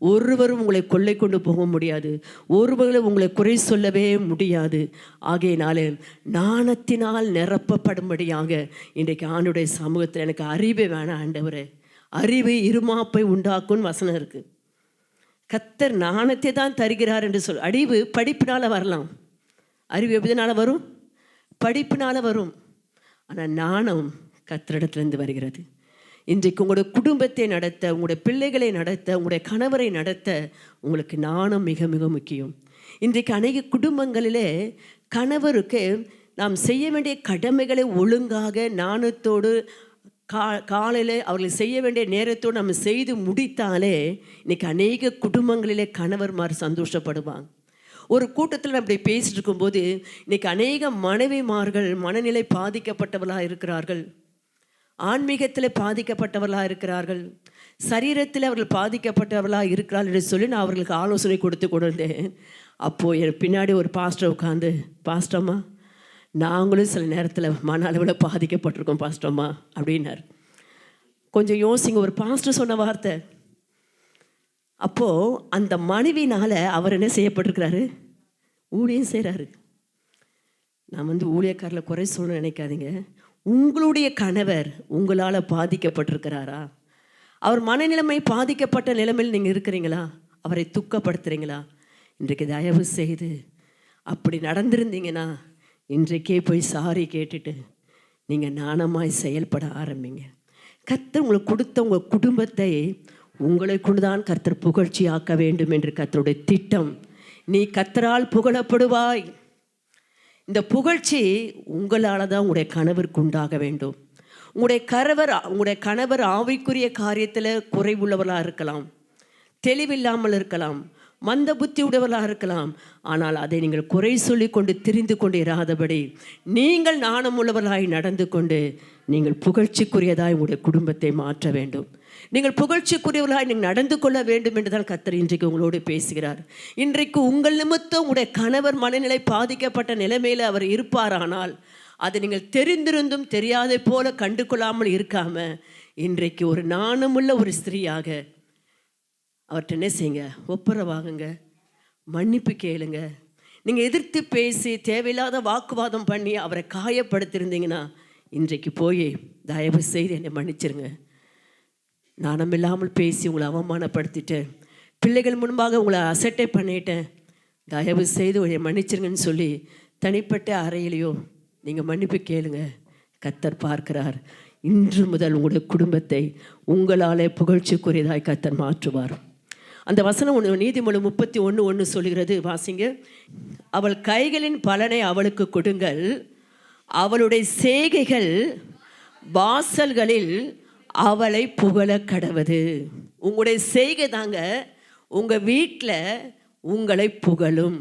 ஒருவரும் உங்களை கொள்ளை கொண்டு போக முடியாது, ஒருவரும் உங்களை குறை சொல்லவே முடியாது. ஆகையினாலே நாணத்தினால் நிரப்பப்படும்படியாக இன்றைக்கு ஆண்டுடைய சமூகத்தில் எனக்கு அறிவு வேணாம் ஆண்டவரே, அறிவு இருமாப்பை உண்டாக்கும்னு வசனம் இருக்குது. கர்த்தர் நாணத்தை தான் தருகிறார் என்று சொல். அறிவு படிப்பினால் வரலாம், அறிவு எதனால வரும்? படிப்பினால் வரும். ஆனால் நாணம் கர்த்தரிடத்திலிருந்து வருகிறது. இன்றைக்கு உங்களுடைய குடும்பத்தை நடத்த, உங்களுடைய பிள்ளைகளை நடத்த, உங்களுடைய கணவரை நடத்த உங்களுக்கு நாணம் மிக மிக முக்கியம். இன்றைக்கு அநேக குடும்பங்களிலே கணவருக்கு நாம் செய்ய வேண்டிய கடமைகளை ஒழுங்காக நாணத்தோடு காலையில் அவர்கள் செய்ய வேண்டிய நேரத்தோடு நம்ம செய்து முடித்தாலே இன்றைக்கி அநேக குடும்பங்களிலே கணவர்மார் சந்தோஷப்படுவாங்க. ஒரு கூட்டத்தில் நான் இப்படி பேசிட்டு இருக்கும்போது இன்றைக்கி அநேக மனைவிமார்கள் மனநிலை பாதிக்கப்பட்டவர்களாக இருக்கிறார்கள், ஆன்மீகத்தில் பாதிக்கப்பட்டவர்களாக இருக்கிறார்கள், சரீரத்தில் அவர்கள் பாதிக்கப்பட்டவர்களாக இருக்கிறார்கள் என்று சொல்லி நான் அவர்களுக்கு ஆலோசனை கொடுத்து கொண்டிருந்தேன். அப்போது என் பின்னாடி ஒரு பாஸ்டர் உட்காந்து, பாஸ்டம்மா நாங்களும் சில நேரத்தில் மன அளவில் பாதிக்கப்பட்டிருக்கோம் பாஸ்டம்மா அப்படின்னார். கொஞ்சம் யோசிங்க, ஒரு பாஸ்டர் சொன்ன வார்த்தை. அப்போது அந்த மனைவினால் அவர் என்ன செய்யப்பட்டிருக்கிறாரு? ஊழியம் செய்கிறாரு. நான் ஊழியக்காரில் குறை சொல்ல நினைக்காதீங்க. உங்களுடைய கணவர் உங்களால் பாதிக்கப்பட்டிருக்கிறாரா? அவர் மனநிலைமை பாதிக்கப்பட்ட நிலைமையில் நீங்கள் இருக்கிறீங்களா? அவரை துக்கப்படுத்துகிறீங்களா? இன்றைக்கு தயவு செய்து அப்படி நடந்திருந்தீங்கன்னா இன்றைக்கே போய் சாரி கேட்டுட்டு நீங்கள் நாணமாய் செயல்பட ஆரம்பிங்க. கர்த்தர் உங்களுக்கு கொடுத்த உங்கள் குடும்பத்தை உங்களை கொண்டுதான் கர்த்தர் புகழ்ச்சி ஆக்க வேண்டும் என்று கர்த்தருடைய திட்டம். நீ கர்த்தரால் புகழப்படுவாய். இந்த புகழ்ச்சி உங்களால் தான் உங்களுடைய கணவருக்கு உண்டாக வேண்டும். உங்களுடைய கணவர் ஆவிக்குரிய காரியத்தில் குறைவுள்ளவர்களாக இருக்கலாம், தெளிவில்லாமல் இருக்கலாம், மந்த புத்தி உடையவர்களாக இருக்கலாம். ஆனால் அதை நீங்கள் குறை சொல்லி கொண்டு திரிந்து கொண்டு இராதபடி நீங்கள் நாணமுள்ளவர்களாய் நடந்து கொண்டு நீங்கள் புகழ்ச்சிக்குரியதாய் உங்களுடைய குடும்பத்தை மாற்ற வேண்டும். நீங்கள் புகழ்ச்சிக்குரியவர்களாய் நீங்கள் நடந்து கொள்ள வேண்டும் என்று தான் கர்த்தர் இன்றைக்கு உங்களோடு பேசுகிறார். இன்றைக்கு உங்கள் நிமித்தம் உங்களுடைய கணவர் மனநிலை பாதிக்கப்பட்ட நிலைமையில் அவர் இருப்பாரானால் அதை நீங்கள் தெரிந்திருந்தும் தெரியாதை போல கண்டு கொள்ளாமல் இருக்காம இன்றைக்கு ஒரு நாணமுள்ள ஒரு ஸ்திரீயாக அவர்கிட்ட என்ன செய்யுங்க, ஒப்புரவாகுங்க, மன்னிப்பு கேளுங்க. நீங்கள் எதிர்த்து பேசி தேவையில்லாத வாக்குவாதம் பண்ணி அவரை காயப்படுத்தியிருந்தீங்கன்னா இன்றைக்கு போய் தயவு செய்து என்னை மன்னிச்சிருங்க, நாணமில்லாமல் பேசி உங்களை அவமானப்படுத்திட்டேன், பிள்ளைகள் முன்பாக உங்களை அசட்டை பண்ணிட்டேன், தயவு செய்து என்னை மன்னிச்சிருங்கன்னு சொல்லி தனிப்பட்ட அறையிலையோ நீங்கள் மன்னிப்பு கேளுங்க. கர்த்தர் பார்க்கிறார். இன்று முதல் உங்களுடைய குடும்பத்தை உங்களாலே புகழ்ச்சிக்குரியதாய் கர்த்தர் மாற்றுவார். அந்த வசனம் நீதிமொழி 31:1 சொல்கிறது, வாசிங்க. அவள் கைகளின் பலனை அவளுக்கு கொடுங்கள், அவளுடைய செய்கைகள் வாசல்களில் அவளை புகழ கடவது. உங்களுடைய செய்கை தாங்க உங்கள் வீட்டில் உங்களை புகழும்.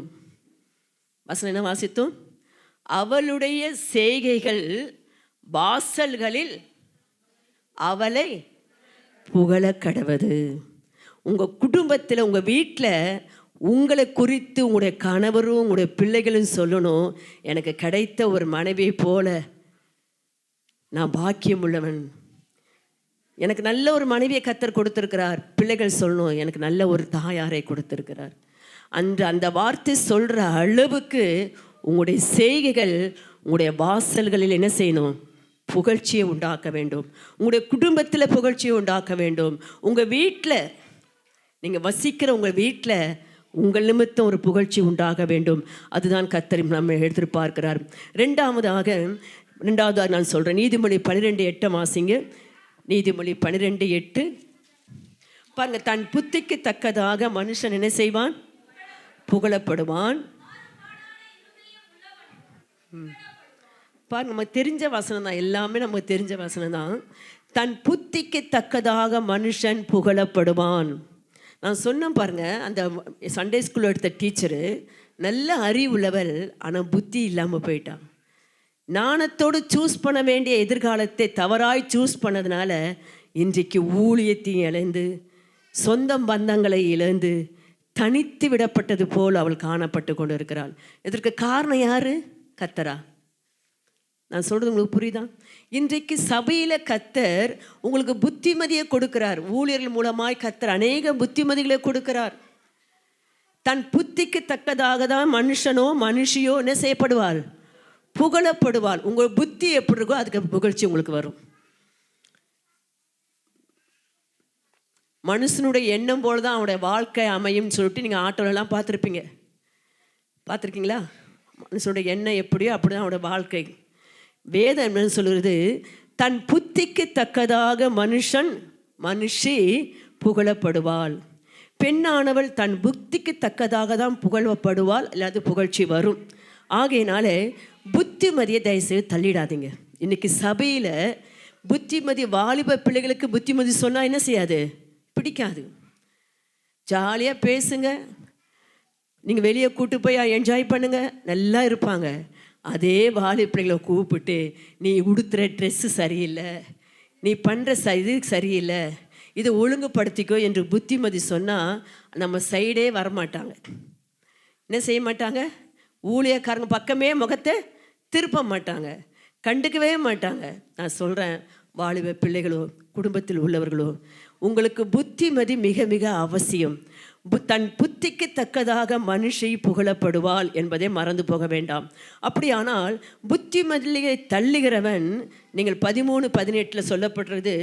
வசனம் என்ன வாசித்தோம்? அவளுடைய செய்கைகள் வாசல்களில் அவளை புகழ கடவது. உங்கள் குடும்பத்தில் உங்கள் வீட்டில் உங்களை குறித்து உங்களுடைய கணவரும் உங்களுடைய பிள்ளைகளும் சொல்லணும், எனக்கு கிடைத்த ஒரு மனைவியை போல நான் பாக்கியம் உள்ளவன், எனக்கு நல்ல ஒரு மனைவியை கர்த்தர் கொடுத்துருக்கிறார். பிள்ளைகள் சொல்லணும், எனக்கு நல்ல ஒரு தாயாரை கொடுத்துருக்கிறார். அந்த வார்த்தை சொல்கிற அளவுக்கு உங்களுடைய செய்கைகள் உங்களுடைய வாசல்களில் என்ன செய்யணும்? புகழ்ச்சியை உண்டாக்க வேண்டும். உங்களுடைய குடும்பத்தில் புகழ்ச்சியை உண்டாக்க வேண்டும். உங்கள் வீட்டில் நீங்கள் வசிக்கிற உங்கள் வீட்டில் உங்கள் நிமித்தம் ஒரு புகழ்ச்சி உண்டாக வேண்டும். அதுதான் கர்த்தர் நம்ம எதிர்பார்க்கிறார். ரெண்டாவதாக நான் சொல்கிறேன், நீதிமொழி 12:8 வாசிங்க. நீதிமொழி 12:8 பாருங்க. தன் புத்திக்கு தக்கதாக மனுஷன் என்ன செய்வான்? புகழப்படுவான். பாருங்க, நமக்கு தெரிஞ்ச வசனம் தான், எல்லாமே நமக்கு தெரிஞ்ச வசனம் தான். தன் புத்திக்கு தக்கதாக மனுஷன் புகழப்படுவான். நான் சொன்னேன் பாருங்க, அந்த சண்டே ஸ்கூல் எடுத்த டீச்சரு நல்ல அறிவுள்ளவள், ஆனால் புத்தி இல்லாமல் போயிட்டான். நாணத்தோடு சூஸ் பண்ண வேண்டிய எதிர்காலத்தை தவறாய் சூஸ் பண்ணதுனால இன்றைக்கு ஊழியத்தையும் இழந்து சொந்த பந்தங்களை இழந்து தனித்து விடப்பட்டது போல் அவள் காணப்பட்டு கொண்டு இருக்கிறாள். இதற்கு காரணம் யாரு? கர்த்தரா? நான் சொல்கிறது உங்களுக்கு புரியுதா? இன்றைக்கு சபையில் கர்த்தர் உங்களுக்கு புத்திமதியை கொடுக்கிறார். ஊழியர்கள் மூலமாய் கர்த்தர் அநேக புத்திமதிகளை கொடுக்கிறார். தன் புத்திக்கு தக்கதாக தான் மனுஷனோ மனுஷியோ என்ன செய்யப்படுவாள்? புகழப்படுவாள். உங்கள் புத்தி எப்படி இருக்கோ அதுக்கு புகழ்ச்சி உங்களுக்கு வரும். மனுஷனுடைய எண்ணம் போல தான் அவனுடைய வாழ்க்கை அமையும் சொல்லிட்டு நீங்கள் ஆட்டோலெல்லாம் பார்த்துருக்கீங்களா? மனுஷனுடைய எண்ணம் எப்படியோ அப்படி தான் அவனுடைய வாழ்க்கை. வேதம் என்ன சொல்கிறது? தன் புத்திக்கு தக்கதாக மனுஷி புகழப்படுவாள். பெண்ணானவள் தன் புத்திக்கு தக்கதாக தான் புகழப்படுவாள், இல்லாது புகழ்ச்சி வரும். ஆகையினாலே புத்திமதியை தயவுசெய்து தள்ளிடாதீங்க. இன்றைக்கி சபையில் புத்திமதி, வாலிப பிள்ளைகளுக்கு புத்திமதி சொன்னால் என்ன செய்யாது? பிடிக்காது. ஜாலியாக பேசுங்க, நீங்கள் வெளியே கூட்டு போய் என்ஜாய் பண்ணுங்க, நல்லா இருப்பாங்க. அதே வாலிப பிள்ளைகளை கூப்பிட்டு நீ உடுத்துகிற ட்ரெஸ்ஸு சரியில்லை, நீ பண்ணுற இது சரியில்லை, இதை ஒழுங்குபடுத்திக்கோ என்று புத்திமதி சொன்னால் நம்ம சைடே வரமாட்டாங்க. என்ன செய்ய மாட்டாங்க? ஊழியக்காரங்க பக்கமே முகத்தை திருப்ப மாட்டாங்க, கண்டுக்கவே மாட்டாங்க. நான் சொல்கிறேன், வாலிப பிள்ளைகளோ குடும்பத்தில் உள்ளவர்களோ, உங்களுக்கு புத்திமதி மிக மிக அவசியம். தன் புத்திக்கு தக்கதாக மனுஷி புகழப்படுவாள் என்பதை மறந்து போக வேண்டாம். அப்படியானால் புத்திமதியை தள்ளுகிறவன், நீங்கள் 13:18 சொல்லப்படுறது,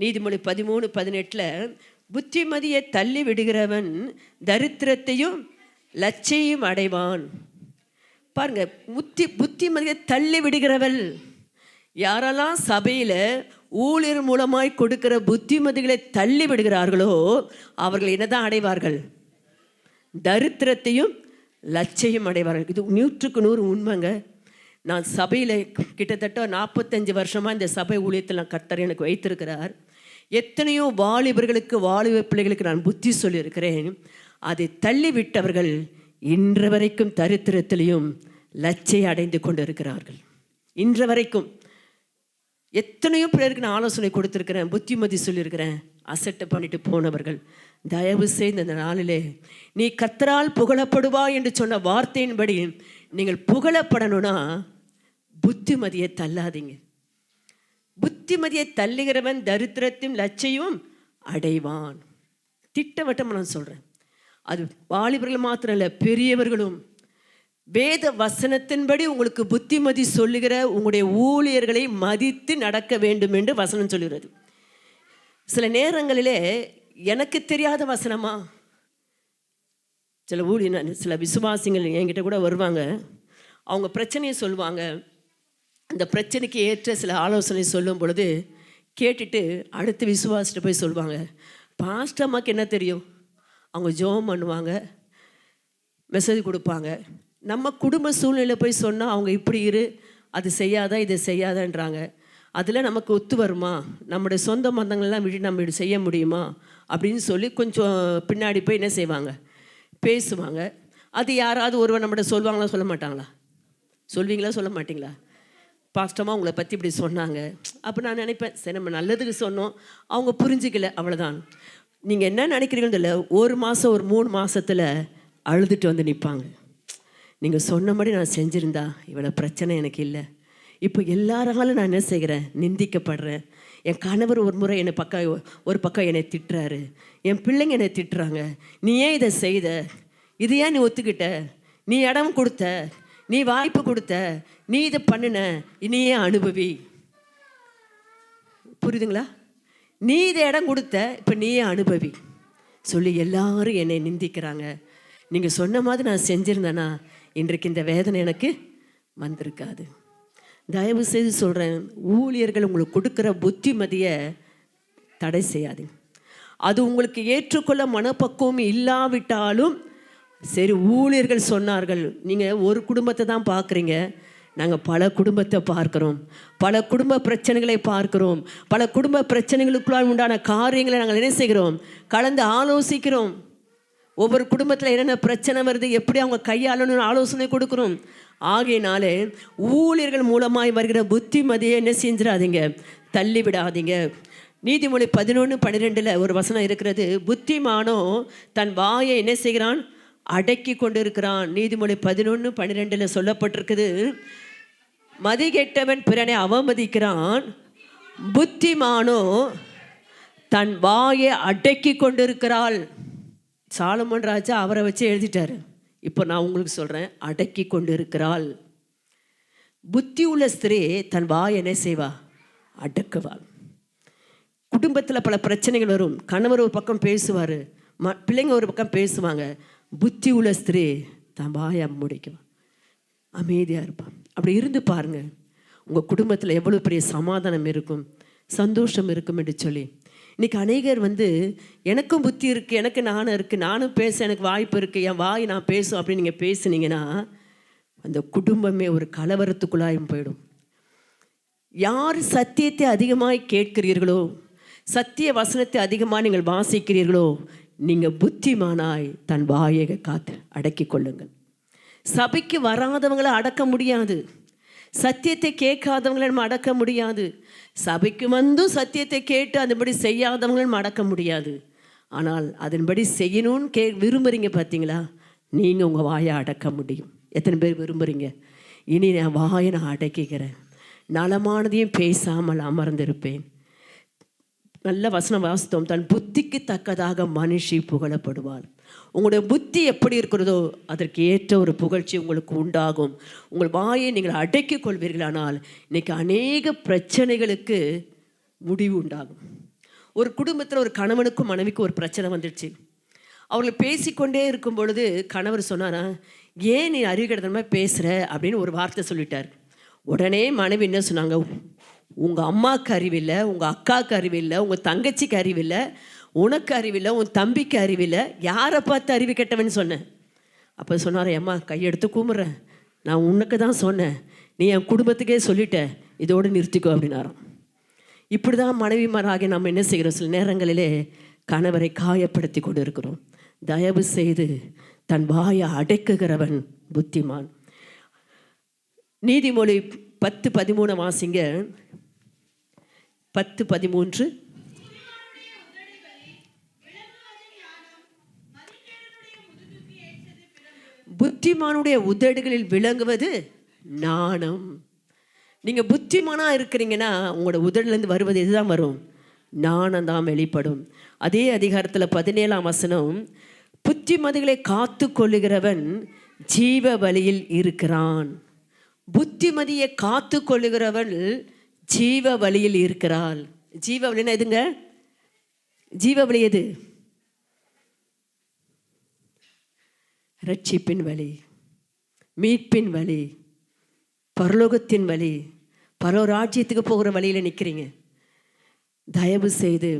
நீதிமொழி 13:18, புத்திமதியை தள்ளி விடுகிறவன் தரித்திரத்தையும் லட்சையும் அடைவான். பாருங்க, புத்திமதியை தள்ளி விடுகிறவள். யாரெல்லாம் சபையில் ஊழியர் மூலமாய் கொடுக்கிற புத்திமதிகளை தள்ளி விடுகிறார்களோ அவர்கள் என்னதான் அடைவார்கள்? தரித்திரத்தையும் லட்சையும் அடைவார்கள். இது 100% உண்மைங்க. நான் சபையில் கிட்டத்தட்ட 45 வருஷமாக இந்த சபை ஊழியத்தில் கர்த்தர் எனக்கு வைத்திருக்கிறார். எத்தனையோ வாலிபர்களுக்கு, வாலிப பிள்ளைகளுக்கு நான் புத்தி சொல்லியிருக்கிறேன். அதை தள்ளி விட்டவர்கள் இன்று வரைக்கும் தரித்திரத்திலையும் லட்சை அடைந்து கொண்டு இருக்கிறார்கள். இன்று வரைக்கும் எத்தனையோ பேருக்கு நான் ஆலோசனை கொடுத்துருக்கிறேன், புத்திமதி சொல்லியிருக்கிறேன். அசட்டை பண்ணிட்டு போனவர்கள், தயவு செய்து இந்த நாளிலே நீ கர்த்தரால் புகழப்படுவா என்று சொன்ன வார்த்தையின்படி நீங்கள் புகழப்படணும்னா புத்திமதியை தள்ளாதீங்க. புத்திமதியை தள்ளுகிறவன் தரித்திரத்தையும் லட்சையும் அடைவான். திட்டவட்டம் நான் சொல்கிறேன். அது வாலிபர்கள் மாத்திரம் இல்லை, பெரியவர்களும். வேத வசனத்தின்படி உங்களுக்கு புத்திமதி சொல்லுகிற உங்களுடைய ஊழியர்களை மதித்து நடக்க வேண்டும் என்று வசனம் சொல்லுகிறது. சில நேரங்களிலே எனக்கு தெரியாத வசனமா, சில விசுவாசிகள் என்கிட்ட கூட வருவாங்க. அவங்க பிரச்சனையை சொல்லுவாங்க. அந்த பிரச்சனைக்கு ஏற்ற சில ஆலோசனை சொல்லும் பொழுது கேட்டுட்டு அடுத்து விசுவாசிட்டு போய் சொல்லுவாங்க, பாஸ்டர் அம்மாவுக்கு என்ன தெரியும்? அவங்க ஜெபம் பண்ணுவாங்க, மெசேஜ் கொடுப்பாங்க. நம்ம குடும்ப சூழ்நிலையில் போய் சொன்னால் அவங்க இப்படி இரு, அது செய்யாதா, இதை செய்யாதான்றாங்க. அதில் நமக்கு ஒத்து வருமா? நம்முடைய சொந்த மந்தங்களெல்லாம் விட்டு நம்ம இப்படி செய்ய முடியுமா அப்படின்னு சொல்லி கொஞ்சம் பின்னாடி போய் என்ன செய்வாங்க, பேசுவாங்க. அது யாராவது ஒருவர் நம்மகிட்ட சொல்லுவாங்களா, சொல்ல மாட்டாங்களா? சொல்வீங்களா, சொல்ல மாட்டிங்களா? பாஸ்டமாக உங்களை பற்றி இப்படி சொன்னாங்க. அப்போ நான் நினைப்பேன், சரி நம்ம நல்லதுக்கு சொன்னோம், அவங்க புரிஞ்சிக்கல, அவ்வளோதான். நீங்கள் என்ன நினைக்கிறீங்கன்னு தெரியல, 1 மாதம் ஒரு 3 மாதத்தில் அழுதுட்டு வந்து நிற்பாங்க. நீங்கள் சொன்னபடி நான் செஞ்சுருந்தா இவ்வளோ பிரச்சனை எனக்கு இல்லை. இப்போ எல்லாராலும் நான் என்ன செய்கிறேன், நிந்திக்கப்படுறேன். என் கணவர் ஒரு முறை என்னை ஒரு பக்கம் என்னை திட்டுறாரு, என் பிள்ளைங்க என்னை திட்டுறாங்க. நீ ஏன் இதை செய்த? இது ஏன் நீ ஒத்துக்கிட்ட? நீ இடம் கொடுத்த, நீ வாய்ப்பு கொடுத்த, நீ இதை பண்ணின, நீயே அனுபவி. புரியுதுங்களா? நீ இதை இடம் கொடுத்த, இப்போ நீயே அனுபவி சொல்லி எல்லாரும் என்னை நிந்திக்கிறாங்க. நீங்கள் சொன்ன மாதிரி நான் செஞ்சுருந்தேன்னா இன்றைக்கு இந்த வேதனை எனக்கு வந்திருக்காது. தயவு செய்து சொல்கிறேன், ஊழியர்கள் உங்களுக்கு கொடுக்குற புத்திமதியை தடை செய்யாதீங்க. அது உங்களுக்கு ஏற்றுக்கொள்ள மனப்பக்குவம் இல்லாவிட்டாலும் சரி, ஊழியர்கள் சொன்னார்கள். நீங்கள் ஒரு குடும்பத்தை தான் பார்க்குறீங்க, நாங்கள் பல குடும்பத்தை பார்க்குறோம், பல குடும்ப பிரச்சனைகளை பார்க்குறோம், பல குடும்ப பிரச்சனைகளுக்குள்ளால் உண்டான காரியங்களை நாங்கள் என்ன செய்கிறோம், கலந்து ஆலோசிக்கிறோம். ஒவ்வொரு குடும்பத்தில் என்னென்ன பிரச்சனை வருது, எப்படி அவங்க கையாளணும்னு ஆலோசனை கொடுக்குறோம். ஆகையினாலே ஊழியர்கள் மூலமாய் வருகிற புத்திமதியை என்ன செஞ்சிடாதீங்க, தள்ளி விடாதீங்க. நீதிமொழி 11:12 ஒரு வசனம் இருக்கிறது, புத்திமானோ தன் வாயை என்ன செய்கிறான், அடக்கி கொண்டு இருக்கிறான். நீதிமொழி 11:12 சொல்லப்பட்டிருக்குது, மதிகெட்டவன் பிறனை அவமதிக்கிறான், புத்திமானோ தன் வாயை அடக்கி கொண்டு இருக்கிறாள். சாலமோன் ராஜா அவரை வச்சு எழுதிட்டாரு. இப்போ நான் உங்களுக்கு சொல்கிறேன், அடக்கி கொண்டு இருக்கிறாள். புத்தி உள்ள ஸ்திரீ தன் வாயை என்ன செய்வா, அடக்குவாள். குடும்பத்தில் பல பிரச்சனைகள் வரும், கணவர் ஒரு பக்கம் பேசுவார், பிள்ளைங்க ஒரு பக்கம் பேசுவாங்க. புத்தி உள்ள ஸ்திரீ தன் வாயை முடிக்குவான், அமைதியாக இருப்பான். அப்படி இருந்து பாருங்கள், உங்கள் குடும்பத்தில் எவ்வளோ பெரிய சமாதானம் இருக்கும், சந்தோஷம் இருக்கும் என்று சொல்லி. இன்றைக்கி அநேகர் எனக்கும் புத்தி இருக்குது, எனக்கு நானும் இருக்குது, நானும் பேச எனக்கு வாய்ப்பு இருக்குது, என் வாய் நான் பேசும் அப்படின்னு நீங்கள் பேசுனீங்கன்னா அந்த குடும்பமே ஒரு கலவரத்துக்குள்ளாயும் போயிடும். யார் சத்தியத்தை அதிகமாக கேட்கிறீர்களோ, சத்திய வசனத்தை அதிகமாக நீங்கள் வாசிக்கிறீர்களோ, நீங்கள் புத்திமானாய் தன் வாயை காத்து அடக்கி கொள்ளுங்கள். சபைக்கு வராதவங்களை அடக்க முடியாது, சத்தியத்தை கேட்காதவங்களை நம்ம அடக்க முடியாது, சபைக்கு சத்தியத்தை கேட்டு அதன்படி செய்யாதவங்களை நம்ம அடக்க முடியாது. ஆனால் அதன்படி செய்யணும்னு விரும்புகிறீங்க பார்த்தீங்களா, நீங்கள் உங்கள் வாயை அடக்க முடியும். எத்தனை பேர் விரும்புகிறீங்க? இனி நான் வாயை நான் அடக்கிக்கிறேன், நலமானதையும் பேசாமல் அமர்ந்திருப்பேன். நல்ல வசனம் வாசித்தோம், தன் புத்திக்கு தக்கதாக மனுஷி புகழப்படுவாள். உங்களுடைய புத்தி எப்படி இருக்கிறதோ அதற்கு ஏற்ற ஒரு புகழ்ச்சி உங்களுக்கு உண்டாகும். உங்கள் வாயை நீங்கள் அடக்கிக் கொள்வீர்களானால் இன்னைக்கு அநேக பிரச்சனைகளுக்கு முடிவு உண்டாகும். ஒரு குடும்பத்தில் ஒரு கணவனுக்கும் மனைவிக்கும் ஒரு பிரச்சனை வந்துடுச்சு. அவர்கள் பேசிக்கொண்டே இருக்கும் பொழுது கணவர் சொன்னாரா, ஏன் நீ அறிவுகெடுத்தனமாக பேசுகிற அப்படின்னு ஒரு வார்த்தை சொல்லிட்டார். உடனே மனைவி என்ன சொன்னாங்க, உங்கள் அம்மாவுக்கு அறிவில்லை, உங்கள் அக்காவுக்கு அறிவில்லை, உங்கள் தங்கச்சிக்கு அறிவில்லை, உனக்கு அறிவில்லை, உன் தம்பிக்கு அறிவில்லை, யாரை பார்த்து அறிவு கெட்டவன்னு சொன்னேன். அப்போ சொன்னார், அம்மா கையெடுத்து கும்பிட்றேன், நான் உனக்கு தான் சொன்னேன், நீ என் குடும்பத்துக்கே சொல்லிட்ட, இதோடு நிறுத்திக்கோ அப்படின்னாராம். இப்படி தான் மனைவிமாராகி நம்ம என்ன செய்கிறோம், சில நேரங்களிலே கணவரை காயப்படுத்தி கொண்டு இருக்கிறோம். தயவு செய்து தன் வாயை அடக்குகிறவன் புத்திமான். நீதிமொழி 10:13 வாசிங்க. 10:13. புத்திமானுடைய உதடுகளில் விளங்குவது நாணம். நீங்கள் புத்திமானாக இருக்கிறீங்கன்னா உங்களோட உதடுலேருந்து வருவது இதுதான் வரும், நாணம் தான் வெளிப்படும். அதே அதிகாரத்தில் 17ஆம் வசனம், புத்திமதிகளை காத்து கொள்ளுகிறவன் ஜீவ வழியில் இருக்கிறான். புத்திமதியை காத்து கொள்ளுகிறவன் ஜீவ வழியில் இருக்கிறாள். ஜீவ வழின்னா எதுங்க? ஜீவ வழி எது? ரட்சிப்பின் வழி, மீட்பின் வழி, பரலோகத்தின் வழி, பரலோராஜ்யத்துக்கு போகிற வழியில் நிற்கிறீங்க. தயவு செய்து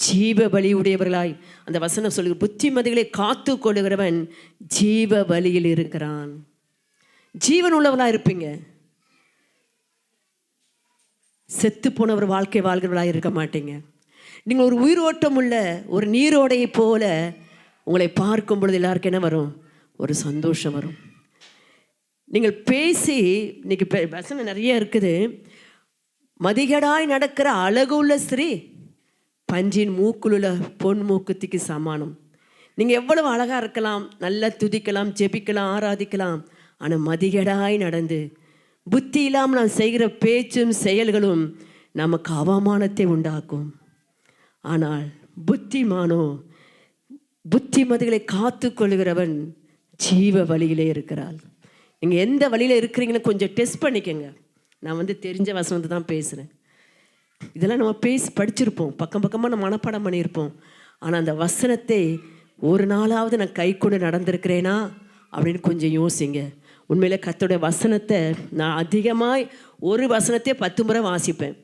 ஜீவ வழி உடையவர்களாய், அந்த வசனம் சொல்லுங்க, புத்திமதிகளை காத்து கொள்ளுகிறவன் ஜீவ வழியில் இருக்கிறான். ஜீவன் உள்ளவர்களாக இருப்பீங்க. செத்து போனவர் வாழ்க்கை வாழ்கிறவர்களாக இருக்க மாட்டீங்க. நீங்கள் ஒரு உயிரோட்டம் உள்ள ஒரு நீரோடையை போல உங்களை பார்க்கும் பொழுது எல்லாருக்கும் என்ன வரும்? ஒரு சந்தோஷம் வரும். நீங்கள் பேசி, இன்னைக்கு வசனம் நிறைய இருக்குது. மதிகடாய் நடக்கிற அழகுள்ள ஸ்திரீ பஞ்சின் மூக்குள்ள பொன் மூக்குத்திக்கு சமானம். நீங்கள் எவ்வளவு அழகாக இருக்கலாம், நல்லா துதிக்கலாம், ஜெபிக்கலாம், ஆராதிக்கலாம். ஆனால் மதிகடாய் நடந்து புத்தி இல்லாமல் நாம் செய்கிற பேச்சும் செயல்களும் நமக்கு அவமானத்தை உண்டாக்கும். ஆனால் புத்திமானோ, புத்திமதிகளை காத்து கொள்கிறவன் ஜீவ வழியிலே இருக்கிறாள். நீங்கள் எந்த வழியில் இருக்கிறீங்கன்னு கொஞ்சம் டெஸ்ட் பண்ணிக்கோங்க. நான் தெரிஞ்ச வசனத்தை தான் பேசுகிறேன். இதெல்லாம் நம்ம படிச்சிருப்போம், பக்கம் பக்கமாக நம்ம மனப்பாடம் பண்ணியிருப்போம். ஆனால் அந்த வசனத்தை ஒரு நாளாவது நான் கை கொண்டு நடந்திருக்கிறேனா அப்படின்னு கொஞ்சம் யோசிங்க. உண்மையில் கர்த்தருடைய வசனத்தை நான் அதிகமாக ஒரு வசனத்தையே 10 முறை வாசிப்பேன்.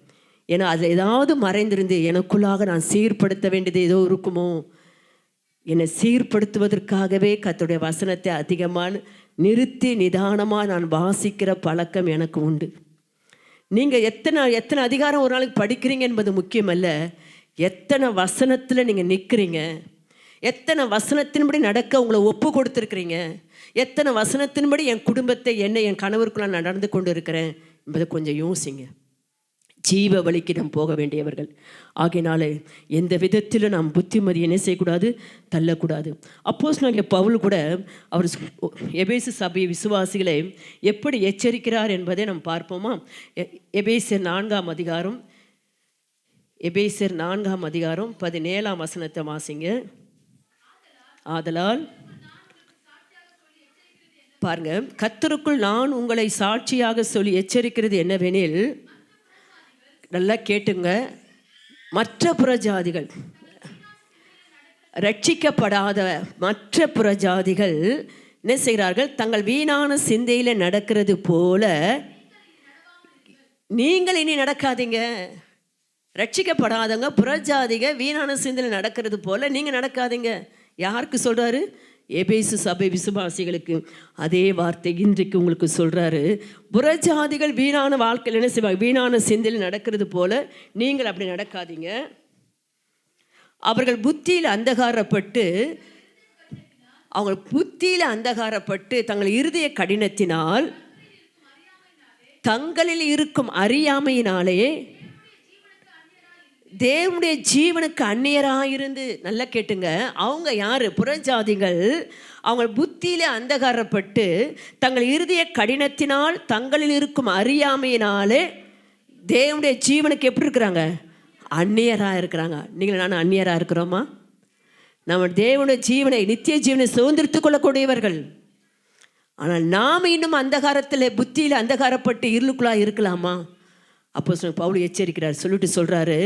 ஏன்னா அதில் ஏதாவது மறைந்திருந்து எனக்குள்ளாக நான் சீர்படுத்த வேண்டியது ஏதோ இருக்குமோ, என்னை சீர்படுத்துவதற்காகவே கர்த்தருடைய வசனத்தை அதிகமாக நிறுத்தி நிதானமாக நான் வாசிக்கிற பழக்கம் எனக்கு உண்டு. நீங்கள் எத்தனை அதிகாரம் ஒரு நாளைக்கு படிக்கிறீங்க என்பது முக்கியமல்ல, எத்தனை வசனத்தில் நீங்கள் நிற்கிறீங்க, எத்தனை வசனத்தின்படி நடக்க உங்களை ஒப்பு கொடுத்துருக்கிறீங்க, எத்தனை வசனத்தின்படி என் குடும்பத்தை என் கணவருக்குள்ள நான் நடந்து கொண்டு இருக்கிறேன் என்பதை கொஞ்சம் யோசிங்க. ஜீவ வழிக்கு நாம் போக வேண்டியவர்கள் ஆகையினால எந்த விதத்திலும் நாம் புத்திமதி என்ன செய்யக்கூடாது, தள்ளக்கூடாது. அப்போஸ்தலனாகிய பவுல் கூட அவர் எபேசு சபை விசுவாசிகளை எப்படி எச்சரிக்கிறார் என்பதை நாம் பார்ப்போமா? எபேசியர் 4ஆம் அதிகாரம், எபேசியர் 4ஆம் அதிகாரம் 17ஆம் வசனத்தை வாசிங்க. ஆதலால் பாருங்க, கர்த்தருக்குள் நான் உங்களை சாட்சியாக சொல்லி எச்சரிக்கிறது என்னவெனில், நல்லா கேட்டுங்க, மற்ற புறஜாதிகள், ரட்சிக்கப்படாத மற்ற புறஜாதிகள் என்ன செய்கிறார்கள்? தங்கள் வீணான சிந்தையில் நடக்கிறது போல நீங்கள் இனி நடக்காதீங்க. ரட்சிக்கப்படாதவங்க புறஜாதிக வீணான சிந்தையில் நடக்கிறது போல நீங்கள் நடக்காதீங்க. யாருக்கு சொல்கிறாரு? எபேசு சபை விசுவாசிகளுக்கு. அதே வார்த்தை இன்றைக்கு உங்களுக்கு சொல்கிறாரு. புறஜாதிகள் வீணான வாழ்க்கையில் என்ன செய்வாங்க? வீணான சிந்தையில் நடக்கிறது போல நீங்கள் அப்படி நடக்காதீங்க. அவர்கள் புத்தியில் அந்தகாரப்பட்டு தங்கள் இருதய கடினத்தினால், தங்களில் இருக்கும் அறியாமையினாலே தேவனுடைய ஜீவனுக்கு அந்நியராயிருந்து, நல்லா கேட்டுங்க, அவங்க யார்? புறஜாதிகள். அவங்க புத்தியிலே அந்தகாரப்பட்டு தங்கள் இருதய கடினத்தினால், தங்களில் இருக்கும் அறியாமையினாலே தேவனுடைய ஜீவனுக்கு எப்படி இருக்கிறாங்க? அந்நியராக இருக்கிறாங்க. நீங்கள் நானும் அந்நியராக இருக்கிறோமா? நம்ம தேவனுடைய ஜீவனை, நித்திய ஜீவனை சுதந்திரித்து கொள்ளக்கூடியவர்கள். ஆனால் நாம் இன்னும் அந்தகாரத்தில், புத்தியில் அந்தகாரப்பட்டு இருளுக்குள்ளாக இருக்கலாமா? அப்போஸ்தலன் பவுல் எச்சரிக்கிறார். சொல்லிட்டு சொல்றாரு,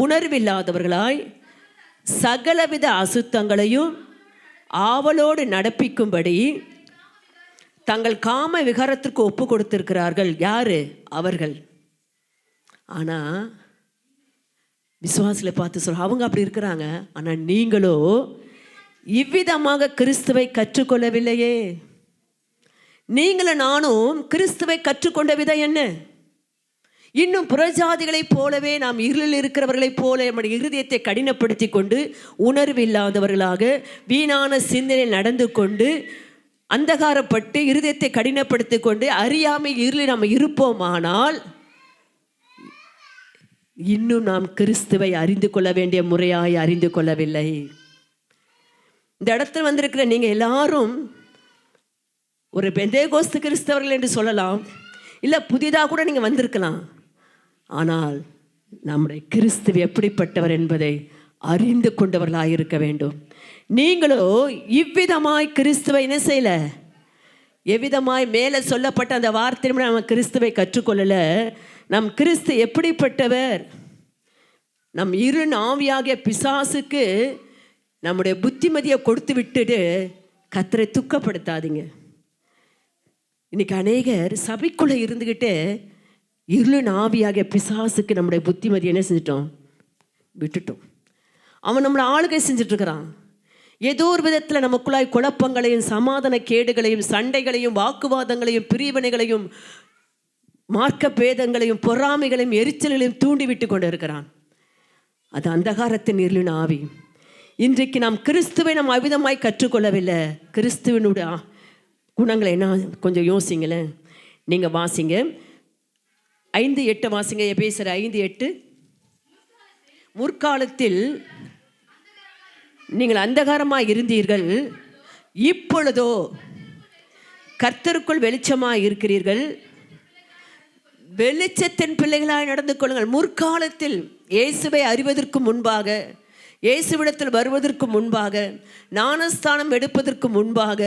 உணர்வில்லாதவர்களாய் சகலவித அசுத்தங்களையும் ஆவலோடு நடப்பிக்கும்படி தங்கள் காம விகாரத்திற்கு ஒப்பு கொடுத்திருக்கிறார்கள். யாரு? அவர்கள். ஆனா விசுவாசில பார்த்து சொல்ற, அவங்க அப்படி இருக்கிறாங்க. ஆனா நீங்களோ இவ்விதமாக கிறிஸ்துவை கற்றுக்கொள்ளவில்லையே. நீங்களும் நானும் கிறிஸ்துவை கற்றுக்கொண்ட விதம் என்ன? இன்னும் புறஜாதிகளைப் போலவே நாம் இருளில் இருக்கிறவர்களைப் போல நம்முடைய இருதயத்தை கடினப்படுத்தி கொண்டு உணர்வு இல்லாதவர்களாக வீணான சிந்தனை நடந்து கொண்டு அந்தகாரப்பட்டு இருதயத்தை கடினப்படுத்தி கொண்டு அறியாமை இருளில் நாம் இருப்போமானால் இன்னும் நாம் கிறிஸ்துவை அறிந்து கொள்ள வேண்டிய முறையாய் அறிந்து கொள்ளவில்லை. இந்த இடத்துல வந்திருக்கிற நீங்க எல்லாரும் ஒரு பெந்தேகோஸ்து கிறிஸ்தவர்கள் என்று சொல்லலாம், இல்லை புதிதாக கூட நீங்கள் வந்திருக்கலாம். ஆனால் நம்முடைய கிறிஸ்து எப்படிப்பட்டவர் என்பதை அறிந்து கொண்டவர்களாக இருக்க வேண்டும். நீங்களோ இவ்விதமாய் கிறிஸ்துவை என்ன செய்யல? எவ்விதமாய் மேலே சொல்லப்பட்ட அந்த வார்த்தை நம்ம கிறிஸ்துவை கற்றுக்கொள்ளல. நம் கிறிஸ்து எப்படிப்பட்டவர்? நம் இரு ஆவியாகிய பிசாசுக்கு நம்முடைய புத்திமதியை கொடுத்து விட்டுட்டு கர்த்தரை துக்கப்படுத்தாதீங்க. இன்னைக்கு அநேகர் சபைக்குள்ளே இருந்துக்கிட்டு இருளின் ஆவியாகிய பிசாசுக்கு நம்முடைய புத்திமதி என்ன செஞ்சிட்டோம்? விட்டுட்டோம். அவன் நம்மளை ஆளுகை செஞ்சிட்ருக்கிறான். ஏதோ ஒரு விதத்தில் நமக்குள்ளாய் குழப்பங்களையும் சமாதான கேடுகளையும் சண்டைகளையும் வாக்குவாதங்களையும் பிரிவினைகளையும் மார்க்க பேதங்களையும் பொறாமைகளையும் எரிச்சல்களையும் தூண்டி விட்டு கொண்டு இருக்கிறான். அது அந்தகாரத்தின் இருளின் ஆவி. இன்றைக்கு நாம் கிறிஸ்துவை நாம் அவிதமாய் கற்றுக்கொள்ளவில்லை. கிறிஸ்துவனுடைய குணங்களை என்ன கொஞ்சம் யோசிங்களேன். நீங்கள் வாசிங்க 5:8 வாசிங்க. எபேசியர் 5:8. முற்காலத்தில் நீங்கள் அந்தகாரமாக இருந்தீர்கள், இப்பொழுதோ கர்த்தருக்குள் வெளிச்சமாக இருக்கிறீர்கள், வெளிச்சத்தின் பிள்ளைகளாய் நடந்து கொள்ளுங்கள். முற்காலத்தில் இயேசுவை அறிவதற்கு முன்பாக, இயேசுவிடத்தில் வருவதற்கு முன்பாக, ஞானஸ்தானம் எடுப்பதற்கு முன்பாக,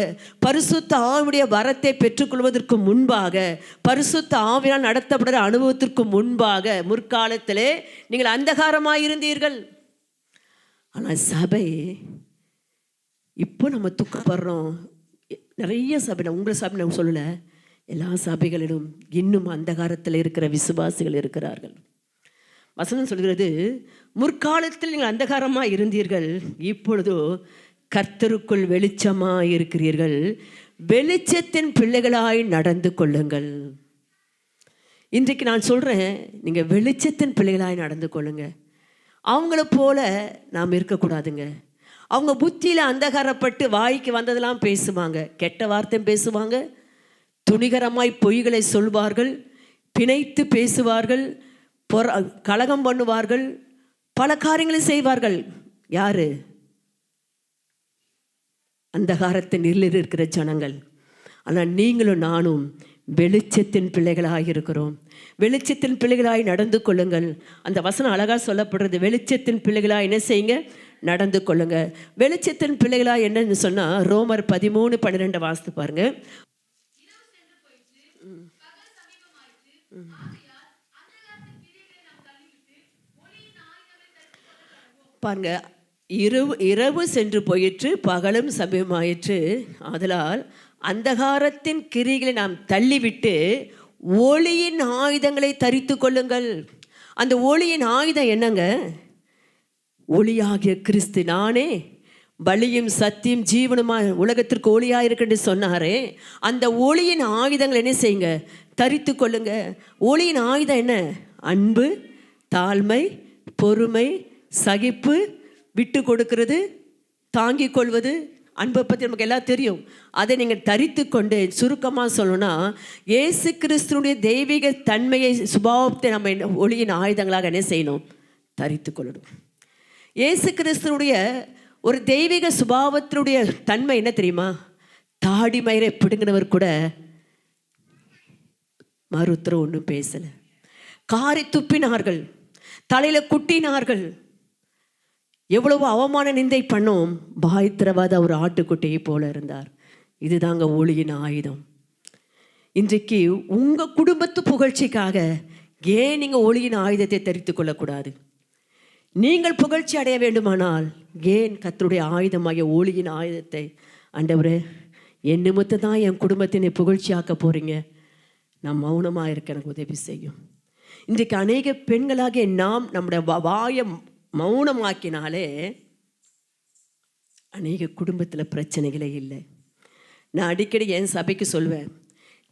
பரிசுத்த ஆவியுடைய வரத்தை பெற்றுக்கொள்வதற்கு முன்பாக, பரிசுத்த ஆவியால் நடத்தப்படுற அனுபவத்திற்கு முன்பாக முற்காலத்திலே நீங்கள் அந்தகாரமாயிருந்தீர்கள். ஆனால் சபை இப்போ நம்ம துக்கப்படுறோம். நிறைய சபை, உங்கள் சபை நம்ம சொல்லலை, எல்லா சபைகளிலும் இன்னும் அந்தகாரத்தில் இருக்கிற விசுவாசிகள் இருக்கிறார்கள். வசனம் சொல்கிறது, முற்காலத்தில் நீங்கள் அந்தகாரமாக இருந்தீர்கள், இப்பொழுதோ கர்த்தருக்குள் வெளிச்சமாக இருக்கிறீர்கள், வெளிச்சத்தின் பிள்ளைகளாய் நடந்து கொள்ளுங்கள். இன்றைக்கு நான் சொல்கிறேன், நீங்கள் வெளிச்சத்தின் பிள்ளைகளாய் நடந்து கொள்ளுங்க. அவங்கள போல நாம் இருக்கக்கூடாதுங்க. அவங்க புத்தியில் அந்தகாரப்பட்டு வாய்க்கு வந்ததெல்லாம் பேசுவாங்க, கெட்ட வார்த்தை பேசுவாங்க, துணிகரமாய் பொய்களை சொல்வார்கள், பிணைத்து பேசுவார்கள், கலகம் பண்ணுவார்கள், பல காரியங்களை செய்வார்கள். யாரு? அந்தகாரத்தின் இருளில் இருக்கிற ஜனங்கள். ஆனால் நீங்களும் நானும் வெளிச்சத்தின் பிள்ளைகளாக இருக்கிறோம். வெளிச்சத்தின் பிள்ளைகளாய் நடந்து கொள்ளுங்கள். அந்த வசனம் அழகாக சொல்லப்படுறது, வெளிச்சத்தின் பிள்ளைகளாக என்ன செய்யுங்க? நடந்து கொள்ளுங்க. வெளிச்சத்தின் பிள்ளைகளாக என்னன்னு சொன்னால் ரோமர் 13:12 வாசித்து பாருங்க. பாருங்க, இரவு சென்று போயிற்று, பகலும் சமயமாயிற்று, ஆதலால் அந்தகாரத்தின் கிரிகளை நாம் தள்ளிவிட்டு ஒளியின் ஆயுதங்களை தரித்து கொள்ளுங்கள். அந்த ஒளியின் ஆயுதம் என்னங்க? ஒளியாகிய கிறிஸ்து, நானே பலியும் சத்தியம் ஜீவனுமாய் உலகத்திற்கு ஒளியாக இருக்குன்னு சொன்னாரே, அந்த ஒளியின் ஆயுதங்கள் என்ன செய்யுங்க? தரித்து கொள்ளுங்க. ஒளியின் ஆயுதம் என்ன? அன்பு, தாழ்மை, பொறுமை, சகிப்பு, விட்டு கொடுக்கிறது, தாங்கிக் கொள்வது. அன்பை பற்றி நமக்கு எல்லாம் தெரியும். அதை நீங்கள் தரித்து கொண்டு, சுருக்கமாக சொல்லணும்னா இயேசு கிறிஸ்துனுடைய தெய்வீக தன்மையை சுபாவத்தை நம்ம ஒளியின் ஆயுதங்களாக என்ன செய்யணும்? தரித்து கொள்ளணும். இயேசு கிறிஸ்துனுடைய ஒரு தெய்வீக சுபாவத்தினுடைய தன்மை என்ன தெரியுமா? தாடி மயிரை பிடுங்கினவர் கூட மறுத்தரம் ஒன்றும் பேசலை. காரி துப்பினார்கள், தலையில் குட்டினார்கள், எவ்வளவு அவமான நிந்தை பண்ணோம். பாய்த்திரவாத ஒரு ஆட்டுக்குட்டியை போல இருந்தார். இதுதாங்க ஒளியின் ஆயுதம். இன்றைக்கு உங்கள் குடும்பத்து புகழ்ச்சிக்காக ஏன் நீங்கள் ஒளியின் ஆயுதத்தை தரித்து கொள்ளக்கூடாது? நீங்கள் புகழ்ச்சி அடைய வேண்டுமானால் ஏன் கர்த்தருடைய ஆயுதமாகிய ஒளியின் ஆயுதத்தை, ஆண்டவரே என் நிமித்தம் தான் என் குடும்பத்தினை புகழ்ச்சியாக்க போகிறீங்க, நான் மௌனமாக இருக்க எனக்கு உதவி செய்யும். இன்றைக்கு அநேக பெண்களாகிய நாம் நம்முடைய வாயை மௌனமாக்கினாலே அநேக குடும்பத்தில் பிரச்சனைகளே இல்லை. நான் அடிக்கடி என் சபைக்கு சொல்வேன்,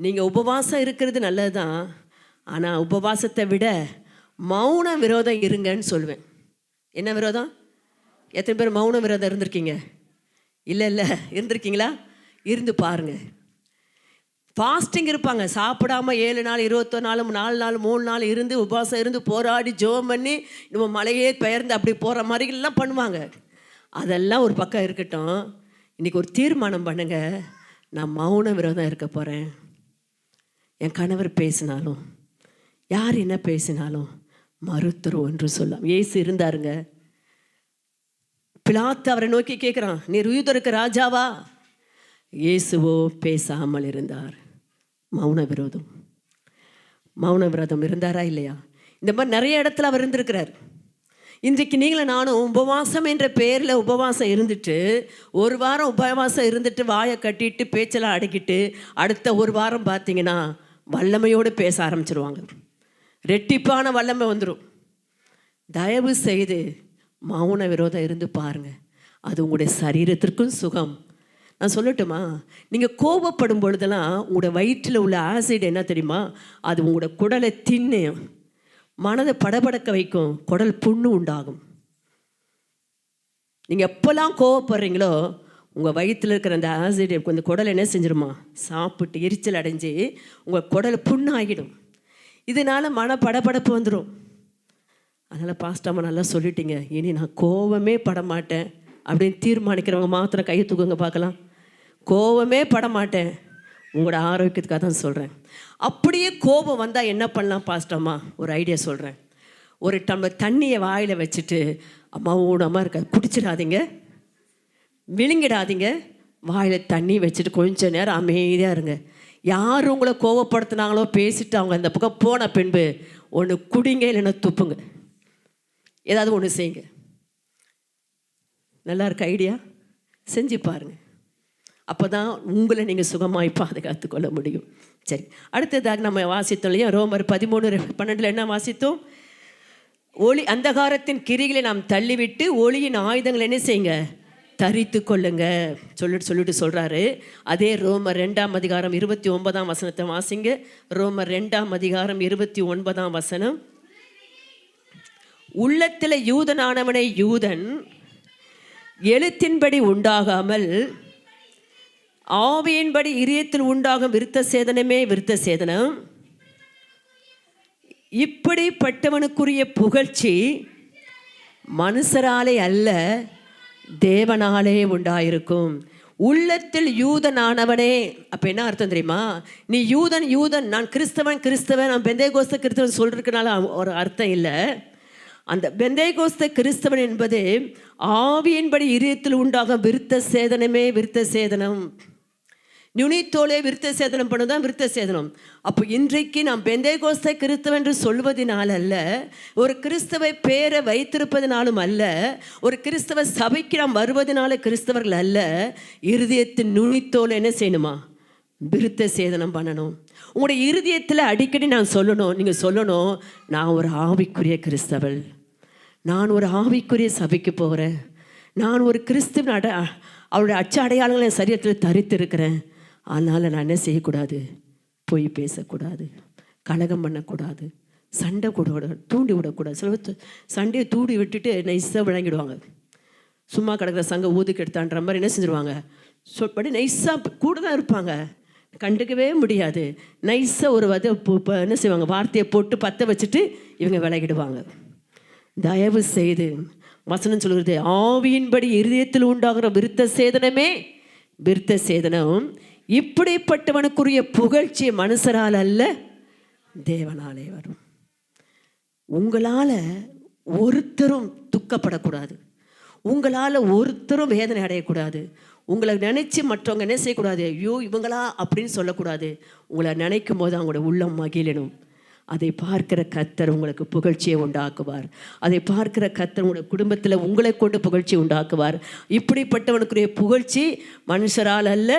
நீங்கள் உபவாசம் இருக்கிறது நல்லது தான், ஆனால் உபவாசத்தை விட மௌன விரோதம் இருங்கன்னு சொல்வேன். என்ன விரோதம்? எத்தனை பேர் மௌன விரோதம் இருந்திருக்கீங்க? இல்லை இருந்திருக்கீங்களா? இருந்து பாருங்கள். ஃபாஸ்டிங் இருப்பாங்க, சாப்பிடாம 7 நாள் 21 நாள் 4 நாள் 3 நாள் இருந்து உபவாசம் இருந்து போராடி ஜெபம் பண்ணி நம்ம மலையே பெயர்ந்து அப்படி போகிற மாதிரிலாம் பண்ணுவாங்க. அதெல்லாம் ஒரு பக்கம் இருக்கட்டும். இன்றைக்கி ஒரு தீர்மானம் பண்ணுங்க, நான் மௌன விரோதம் இருக்க போகிறேன். என் கணவர் பேசினாலும் யார் என்ன பேசினாலும் மறுத்தரும் என்று சொல்லலாம். இயேசு இருந்தாருங்க. பிலாத்து அவரை நோக்கி கேட்குறான், நீர் யூதருக்கு ராஜாவா? இயேசுவோ பேசாமல் இருந்தார். மௌன விரோதம் இருந்தாரா இல்லையா? இந்த மாதிரி நிறைய இடத்துல அவர் இருந்திருக்கிறார். இன்றைக்கு நீங்களும் நானும் உபவாசம் என்ற பெயரில் உபவாசம் இருந்துட்டு, ஒரு வாரம் உபவாசம் இருந்துட்டு வாயை கட்டிட்டு பேச்செல்லாம் அடக்கிட்டு அடுத்த ஒரு வாரம் பார்த்தீங்கன்னா வல்லமையோடு பேச ஆரம்பிச்சிருவாங்க. ரெட்டிப்பான வல்லமை வந்துடும். தயவு செய்து மௌன விரோதம் இருந்து பாருங்கள், அது உங்களுடைய சரீரத்திற்கும் சுகம். நான் சொல்லட்டுமா, நீங்கள் கோபப்படும் பொழுதெல்லாம் உங்களோட வயிற்றில் உள்ள ஆசிட் என்ன தெரியுமா, அது உங்களோட குடலை தின்னு மனதை படபடக்க வைக்கும், குடல் புண்ணு உண்டாகும். நீங்கள் எப்போல்லாம் கோவப்படுறீங்களோ உங்கள் வயிற்றில் இருக்கிற அந்த ஆசிட் கொஞ்சம் குடல் என்ன செஞ்சிருமா, சாப்பிட்டு எரிச்சல் அடைஞ்சி உங்கள் குடல் புண்ணு ஆகிடும். இதனால் மன படபடப்பு வந்துடும். அதனால் பாஸ்டாமா நல்லா சொல்லிட்டீங்க, இனி நான் கோவமே படமாட்டேன் அப்படின்னு தீர்மானிக்கிறவங்க மாத்திரம் கையை தூக்குங்க பார்க்கலாம். கோவமே படமாட்டேன், உங்களோட ஆரோக்கியத்துக்காக தான் சொல்கிறேன். அப்படியே கோபம் வந்தால் என்ன பண்ணலாம் பாஸ்டாமா? ஒரு ஐடியா சொல்கிறேன். ஒரு டம்ளர் தண்ணியை வாயில் வச்சுட்டு மௌனமாக இருக்க, குடிச்சிடாதீங்க, விழுங்கிடாதீங்க, வாயில் தண்ணி வச்சுட்டு கொஞ்சம் நேரம் அமைதியாக இருங்க. யார் உங்களை கோவப்படுத்தினாங்களோ பேசிட்டு அவங்க அந்த பக்கம் போன பின்பு ஒன்று குடிங்க, இல்லைன்னா துப்புங்க, ஏதாவது ஒன்று செய்யுங்க. நல்லா இருக்க ஐடியா, செஞ்சு பாருங்கள். அப்போ தான் உங்களை நீங்கள் சுகமாய் பாதுகாத்து கொள்ள முடியும். சரி, அடுத்ததாக நம்ம வாசித்தோம் இல்லையா, ரோமர் 13:12 என்ன வாசித்தோம்? ஒளி அந்தகாரத்தின் கிரிகளை நாம் தள்ளிவிட்டு ஒளியின் ஆயுதங்கள் என்ன செய்யுங்க, தரித்து கொள்ளுங்க சொல்லிட்டு சொல்கிறாரு. அதே ரோமர் 2:29 வாசிங்க. ரோமர் 2:29 உள்ளத்தில் யூதனானவனை யூதன் எழுத்தின்படி உண்டாகாமல் ஆவியின்படி இதயத்தில் உண்டாகும் விருத்த சேதனமே விருத்த சேதனம். இப்படிப்பட்டவனுக்குரிய புகழ்ச்சி மனுஷராலே அல்ல, தேவனாலே உண்டாயிருக்கும். உள்ளத்தில் யூதனானவனே, அப்போ என்ன அர்த்தம் தெரியுமா? நீ யூதன், நான் கிறிஸ்தவன், நான் பெந்தேகோஸ்த கிறிஸ்தவன் சொல்றதுனால ஒரு அர்த்தம் இல்லை. அந்த பெந்தேகோஸ்த கிறிஸ்தவன் என்பது ஆவியின்படி இதயத்தில் உண்டாகும் விருத்த சேதனமே விருத்த சேதனம். நுனித்தோலே விருத்த சேதனம் பண்ணதான் விருத்த சேதனம். அப்போ இன்றைக்கு நாம் பெந்தேகோஸ்த கிறிஸ்தவன் என்று சொல்வதனால் அல்ல, ஒரு கிறிஸ்தவ பேரை வைத்திருப்பதனாலும் அல்ல, ஒரு கிறிஸ்தவ சபைக்கு நாம் வருவதனால கிறிஸ்தவர்கள் அல்ல. இருதயத்தின் நுனித்தோலை என்ன செய்யணுமா, விருத்த சேதனம் பண்ணணும். உங்களுடைய இருதயத்தில் அடிக்கடி நான் சொல்லணும், நீங்கள் சொல்லணும், நான் ஒரு ஆவிக்குரிய கிறிஸ்தவள், நான் ஒரு ஆவிக்குரிய சபைக்கு போகிறேன், நான் ஒரு கிறிஸ்துவ அவருடைய அச்ச அடையாளங்களை என் சரீரத்தில் தரித்திருக்கிறேன். அதனால் நான் என்ன செய்யக்கூடாது, பொய் பேசக்கூடாது, கலகம் பண்ணக்கூடாது, சண்டை தூண்டி விடக்கூடாது. சில சண்டையை தூண்டி விட்டுட்டு நைஸாக விளங்கிடுவாங்க. சும்மா கிடக்கிற சங்க ஊதுக்கு எடுத்தான்ற மாதிரி என்ன செஞ்சுருவாங்க, படி நைஸாக கூட தான் இருப்பாங்க, கண்டுக்கவே முடியாது. நைஸாக ஒரு என்ன செய்வாங்க, வார்த்தையை போட்டு பற்ற வச்சுட்டு இவங்க விலகிடுவாங்க. தயவு செய்து வசனம் சொல்கிறது, ஆவியின்படி இருதயத்தில் உண்டாகிற விருத்த சேதனமே விருத்த சேதனம். இப்படிப்பட்டவனுக்குரிய புகழ்ச்சி மனுஷரால் அல்ல, தேவனாலே வரும். உங்களால் ஒருத்தரும் துக்கப்படக்கூடாது, உங்களால் ஒருத்தரும் வேதனை அடையக்கூடாது. உங்களை நினச்சி மற்றவங்க என்ன செய்யக்கூடாது, ஐயோ இவங்களா அப்படின்னு சொல்லக்கூடாது. உங்களை நினைக்கும் போது அவங்களோட உள்ளம் மகிழணும். அதை பார்க்கிற கர்த்தர் உங்களுக்கு புகழ்ச்சியை உண்டாக்குவார். அதை பார்க்கிற கர்த்தர் உங்களுடைய குடும்பத்தில் உங்களை கொண்டு புகழ்ச்சி உண்டாக்குவார். இப்படிப்பட்டவனுக்குரிய புகழ்ச்சி மனுஷரால் அல்ல,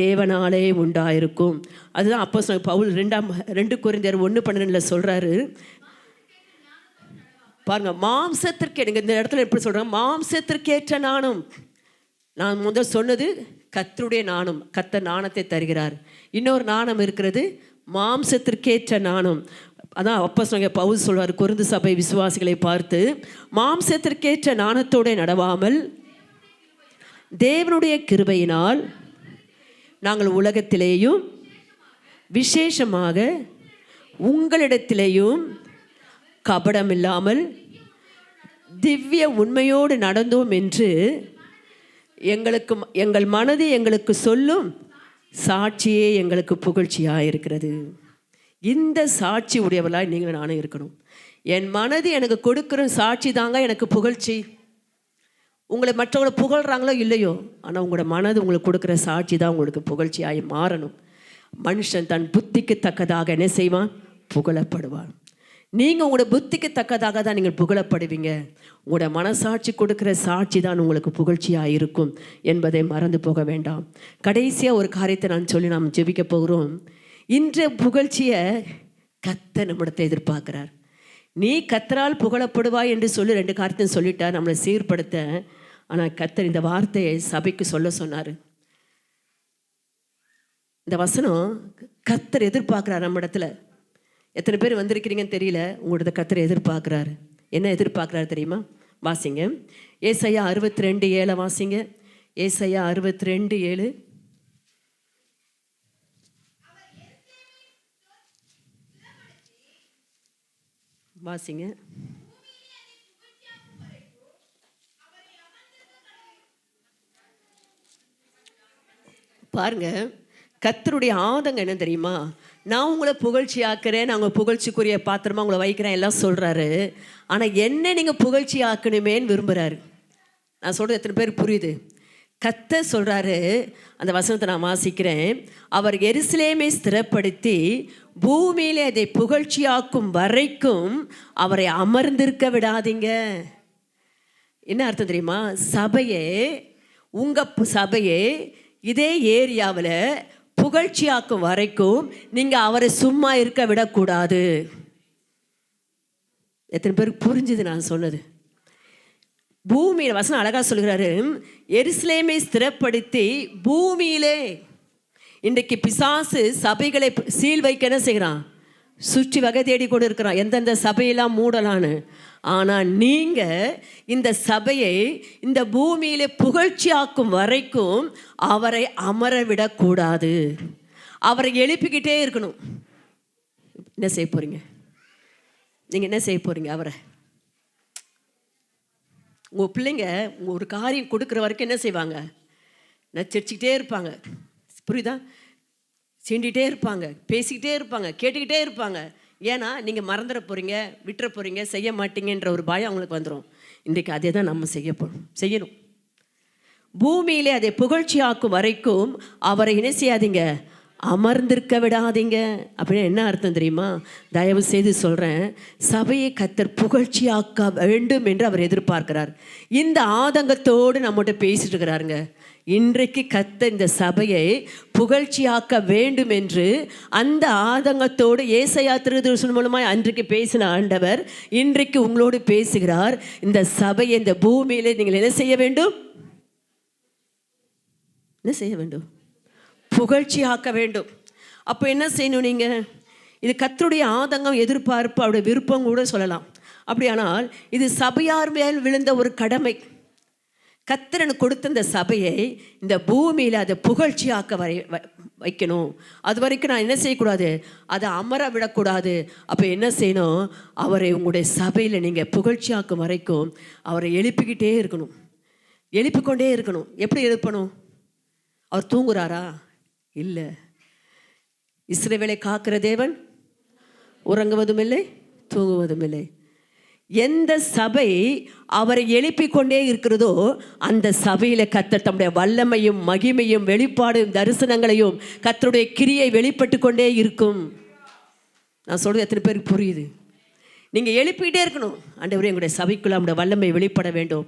தேவனாலே உண்டாயிருக்கும். அதுதான் அப்போஸ்தலன் பவுல் 2 கொரிந்தியர் 1:12 சொல்கிறாரு. பாருங்க, மாம்சத்திற்கு இந்த இடத்துல எப்படி சொல்கிறாங்க, மாம்சத்திற்கேற்ற நாணம். நான் முதல் சொன்னது கர்த்தருடைய நாணம், கர்த்தர் நாணத்தை தருகிறார். இன்னொரு நாணம் இருக்கிறது, மாம்சத்திற்கேற்ற நாணம். அதான் அப்போஸ்தலன் பவுல் சொல்வார் கொரிந்து சபை விசுவாசிகளை பார்த்து, மாம்சத்திற்கேற்ற நாணத்தோடு நடவாமல் தேவனுடைய கிருபையினால் நாங்கள் உலகத்திலேயும் விசேஷமாக உங்களிடத்திலேயும் கபடமில்லாமல் திவ்ய உண்மையோடு நடந்தோம் என்று எங்கள் மனது எங்களுக்கு சொல்லும் சாட்சியே எங்களுக்கு புகழ்ச்சியாக இருக்கிறது. இந்த சாட்சி உடையவளாய் நீங்கள் நானும் இருக்கணும். என் மனது எனக்கு கொடுக்குற சாட்சி தாங்க எனக்கு புகழ்ச்சி. உங்களை மற்றவங்களை புகழ்கிறாங்களோ இல்லையோ, ஆனால் உங்களோட மனது உங்களுக்கு கொடுக்குற சாட்சி தான் உங்களுக்கு புகழ்ச்சியாகி மாறணும். மனுஷன் தன் புத்திக்கு தக்கதாக என்ன செய்வான்? புகழப்படுவான். நீங்கள் உங்களோட புத்திக்கு தக்கதாக தான் நீங்கள் புகழப்படுவீங்க. உங்களோட மனசாட்சி கொடுக்குற சாட்சி தான் உங்களுக்கு புகழ்ச்சியாக இருக்கும் என்பதை மறந்து போக வேண்டாம். கடைசியாக ஒரு காரியத்தை நான் சொல்லி நாம் ஜெபிக்க போகிறோம். இன்றைய புகழ்ச்சியை கர்த்தர் நம்மிடத்தை எதிர்பார்க்கிறார். நீ கர்த்தரால் புகழப்படுவாய் என்று சொல்லி 2 காரியத்தையும் சொல்லிட்டார் நம்மளை சீர்படுத்த. ஆனால் கர்த்தர் இந்த வார்த்தையை சபைக்கு சொல்ல சொன்னார். இந்த வசனம் கர்த்தர் எதிர்பார்க்குறார் நம்ம இடத்துல. எத்தனை பேர் வந்திருக்கிறீங்கன்னு தெரியல, உங்களோட கர்த்தர் எதிர்பார்க்குறாரு. என்ன எதிர்பார்க்குறாரு தெரியுமா? வாசிங்க, ஏசாயா 62:7 வாசிங்க. ஏசாயா 62:7 வாசிங்க. பாருங்க, கர்த்தருடைய ஆதங்கம் என்ன தெரியுமா? நான் உங்களை புகழ்ச்சி ஆக்குறேன், நான் உங்களை புகழ்ச்சிக்குரிய பாத்திரமா உங்களை வைக்கிறேன் எல்லாம் சொல்கிறாரு. ஆனால் என்ன நீங்கள் புகழ்ச்சி ஆக்கணுமேன்னு விரும்புகிறாரு. நான் சொல்கிறது எத்தனை பேர் புரியுது? கர்த்தர் சொல்கிறாரு, அந்த வசனத்தை நான் வாசிக்கிறேன். அவர் எருசலேமை ஸ்திரப்படுத்தி பூமியிலே அதை புகழ்ச்சியாக்கும் வரைக்கும் அவரை அமர்ந்திருக்க விடாதீங்க. என்ன அர்த்தம் தெரியுமா? சபையே, உங்கள் சபையே இதே ஏரியாவில் புகழ்ச்சியாக்கும் வரைக்கும் நீங்கள் அவரை சும்மா இருக்க விடக்கூடாது. எத்தனை பேருக்கு புரிஞ்சுது நான் சொன்னது? பூமியில் வசனம் அழகாக சொல்கிறாரு, எருசலேமை ஸ்திரப்படுத்தி பூமியிலே. இன்றைக்கு பிசாசு சபைகளை சீல் வைக்க என்ன செய்கிறான்? சுற்றி வகை தேடி கொண்டு இருக்கிறான், எந்தெந்த சபையெல்லாம் மூடலான்னு. ஆனால் நீங்கள் இந்த சபையை இந்த பூமியிலே புகழ்ச்சியாக்கும் வரைக்கும் அவரை அமர விடக்கூடாது. அவரை எழுப்பிக்கிட்டே இருக்கணும். என்ன செய்ய போகிறீங்க? நீங்கள் என்ன செய்ய போகிறீங்க? அவரை உங்கள் பிள்ளைங்க ஒரு காரியம் கொடுக்குற வரைக்கும் என்ன செய்வாங்க? நச்சரிச்சுக்கிட்டே இருப்பாங்க. புரியுதா? சீண்டிகிட்டே இருப்பாங்க, பேசிக்கிட்டே இருப்பாங்க, கேட்டுக்கிட்டே இருப்பாங்க. ஏன்னா நீங்கள் மறந்துட போகிறீங்க, விட்டுற போகிறீங்க, செய்ய மாட்டீங்கன்ற ஒரு பயம் அவங்களுக்கு வந்துடும். இன்றைக்கு அதே தான் நம்ம செய்யணும். பூமியிலே அதை புகழ்ச்சியாக்கும் வரைக்கும் அவரை என்ன செய்யாதீங்க? அமர்ந்திருக்க விடாதீங்க. அப்படின்னு என்ன அர்த்தம் தெரியுமா? தயவு செய்து சொல்கிறேன், சபையை கர்த்தர் புகழ்ச்சியாக்க வேண்டும் என்று அவர் எதிர்பார்க்கிறார். இந்த ஆதங்கத்தோடு நம்மகிட்ட பேசிட்டு இருக்கிறாருங்க. இன்றைக்கு கர்த்தர் இந்த சபையை புகழ்ச்சியாக்க வேண்டும் என்று அந்த ஆதங்கத்தோடு ஏசாயா தீர்க்கதரிசனம் மூலமாய் அன்றைக்கு பேசின ஆண்டவர் இன்றைக்கு உங்களோடு பேசுகிறார். இந்த சபையை இந்த பூமியிலே நீங்கள் என்ன செய்ய வேண்டும்? என்ன செய்ய வேண்டும்? புகழ்ச்சியாக்க வேண்டும். அப்போ என்ன செய்யணும்? நீங்கள் இது கர்த்தருடைய ஆதங்கம், எதிர்பார்ப்பு, அவருடைய விருப்பம் கூட சொல்லலாம். அப்படியானால் இது சபையார் மேல் விழுந்த ஒரு கடமை. கர்த்தர் எனக்கு கொடுத்த இந்த சபையை இந்த பூமியில் அதை புகழ்ச்சியாக்க வைக்கணும். அது வரைக்கும் நான் என்ன செய்யக்கூடாது? அதை அமர விடக்கூடாது. அப்போ என்ன செய்யணும்? அவரை உங்களுடைய சபையில் நீங்கள் புகழ்ச்சியாக்கும் வரைக்கும் அவரை எழுப்பிக்கிட்டே இருக்கணும், எழுப்பிக்கொண்டே இருக்கணும். எப்படி எழுப்பணும்? அவர் தூங்குறாரா? இல்லை. இஸ்ரவேலை காக்கிற தேவன் உறங்குவதும் இல்லை, தூங்குவதும் இல்லை. எந்த சபை அவரை எழுப்பிக் கொண்டே இருக்கிறதோ அந்த சபையில் கர்த்தர் தம்முடைய வல்லமையும் மகிமையும் வெளிப்பாடும் தரிசனங்களையும் கர்த்தருடைய கிரியை வெளிப்பட்டு கொண்டே இருக்கும். நான் சொல்கிறது எத்தனை பேருக்கு புரியுது? நீங்கள் எழுப்பிக்கிட்டே இருக்கணும். ஆண்டவரே, எங்களுடைய சபைக்குள்ள உங்களுடைய வல்லமை வெளிப்பட வேண்டும்,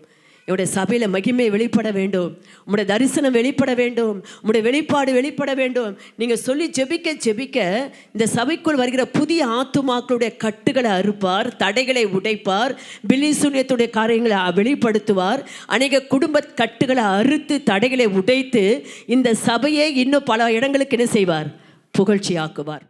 என்னுடைய சபையில் மகிமை வெளிப்பட வேண்டும், உங்களுடைய தரிசனம் வெளிப்பட வேண்டும், உங்களுடைய வெளிப்பாடு வெளிப்பட வேண்டும். நீங்கள் சொல்லி ஜெபிக்க ஜெபிக்க இந்த சபைக்குள் வருகிற புதிய ஆத்துமாக்களுடைய கட்டுகளை அறுப்பார், தடைகளை உடைப்பார், பில்லி சூனியத்துடைய காரியங்களை வெளிப்படுத்துவார். அநேக குடும்ப கட்டுகளை அறுத்து தடைகளை உடைத்து இந்த சபையை இன்னும் பல இடங்களுக்கு என்ன செய்வார்? புகழ்ச்சியாக்குவார்.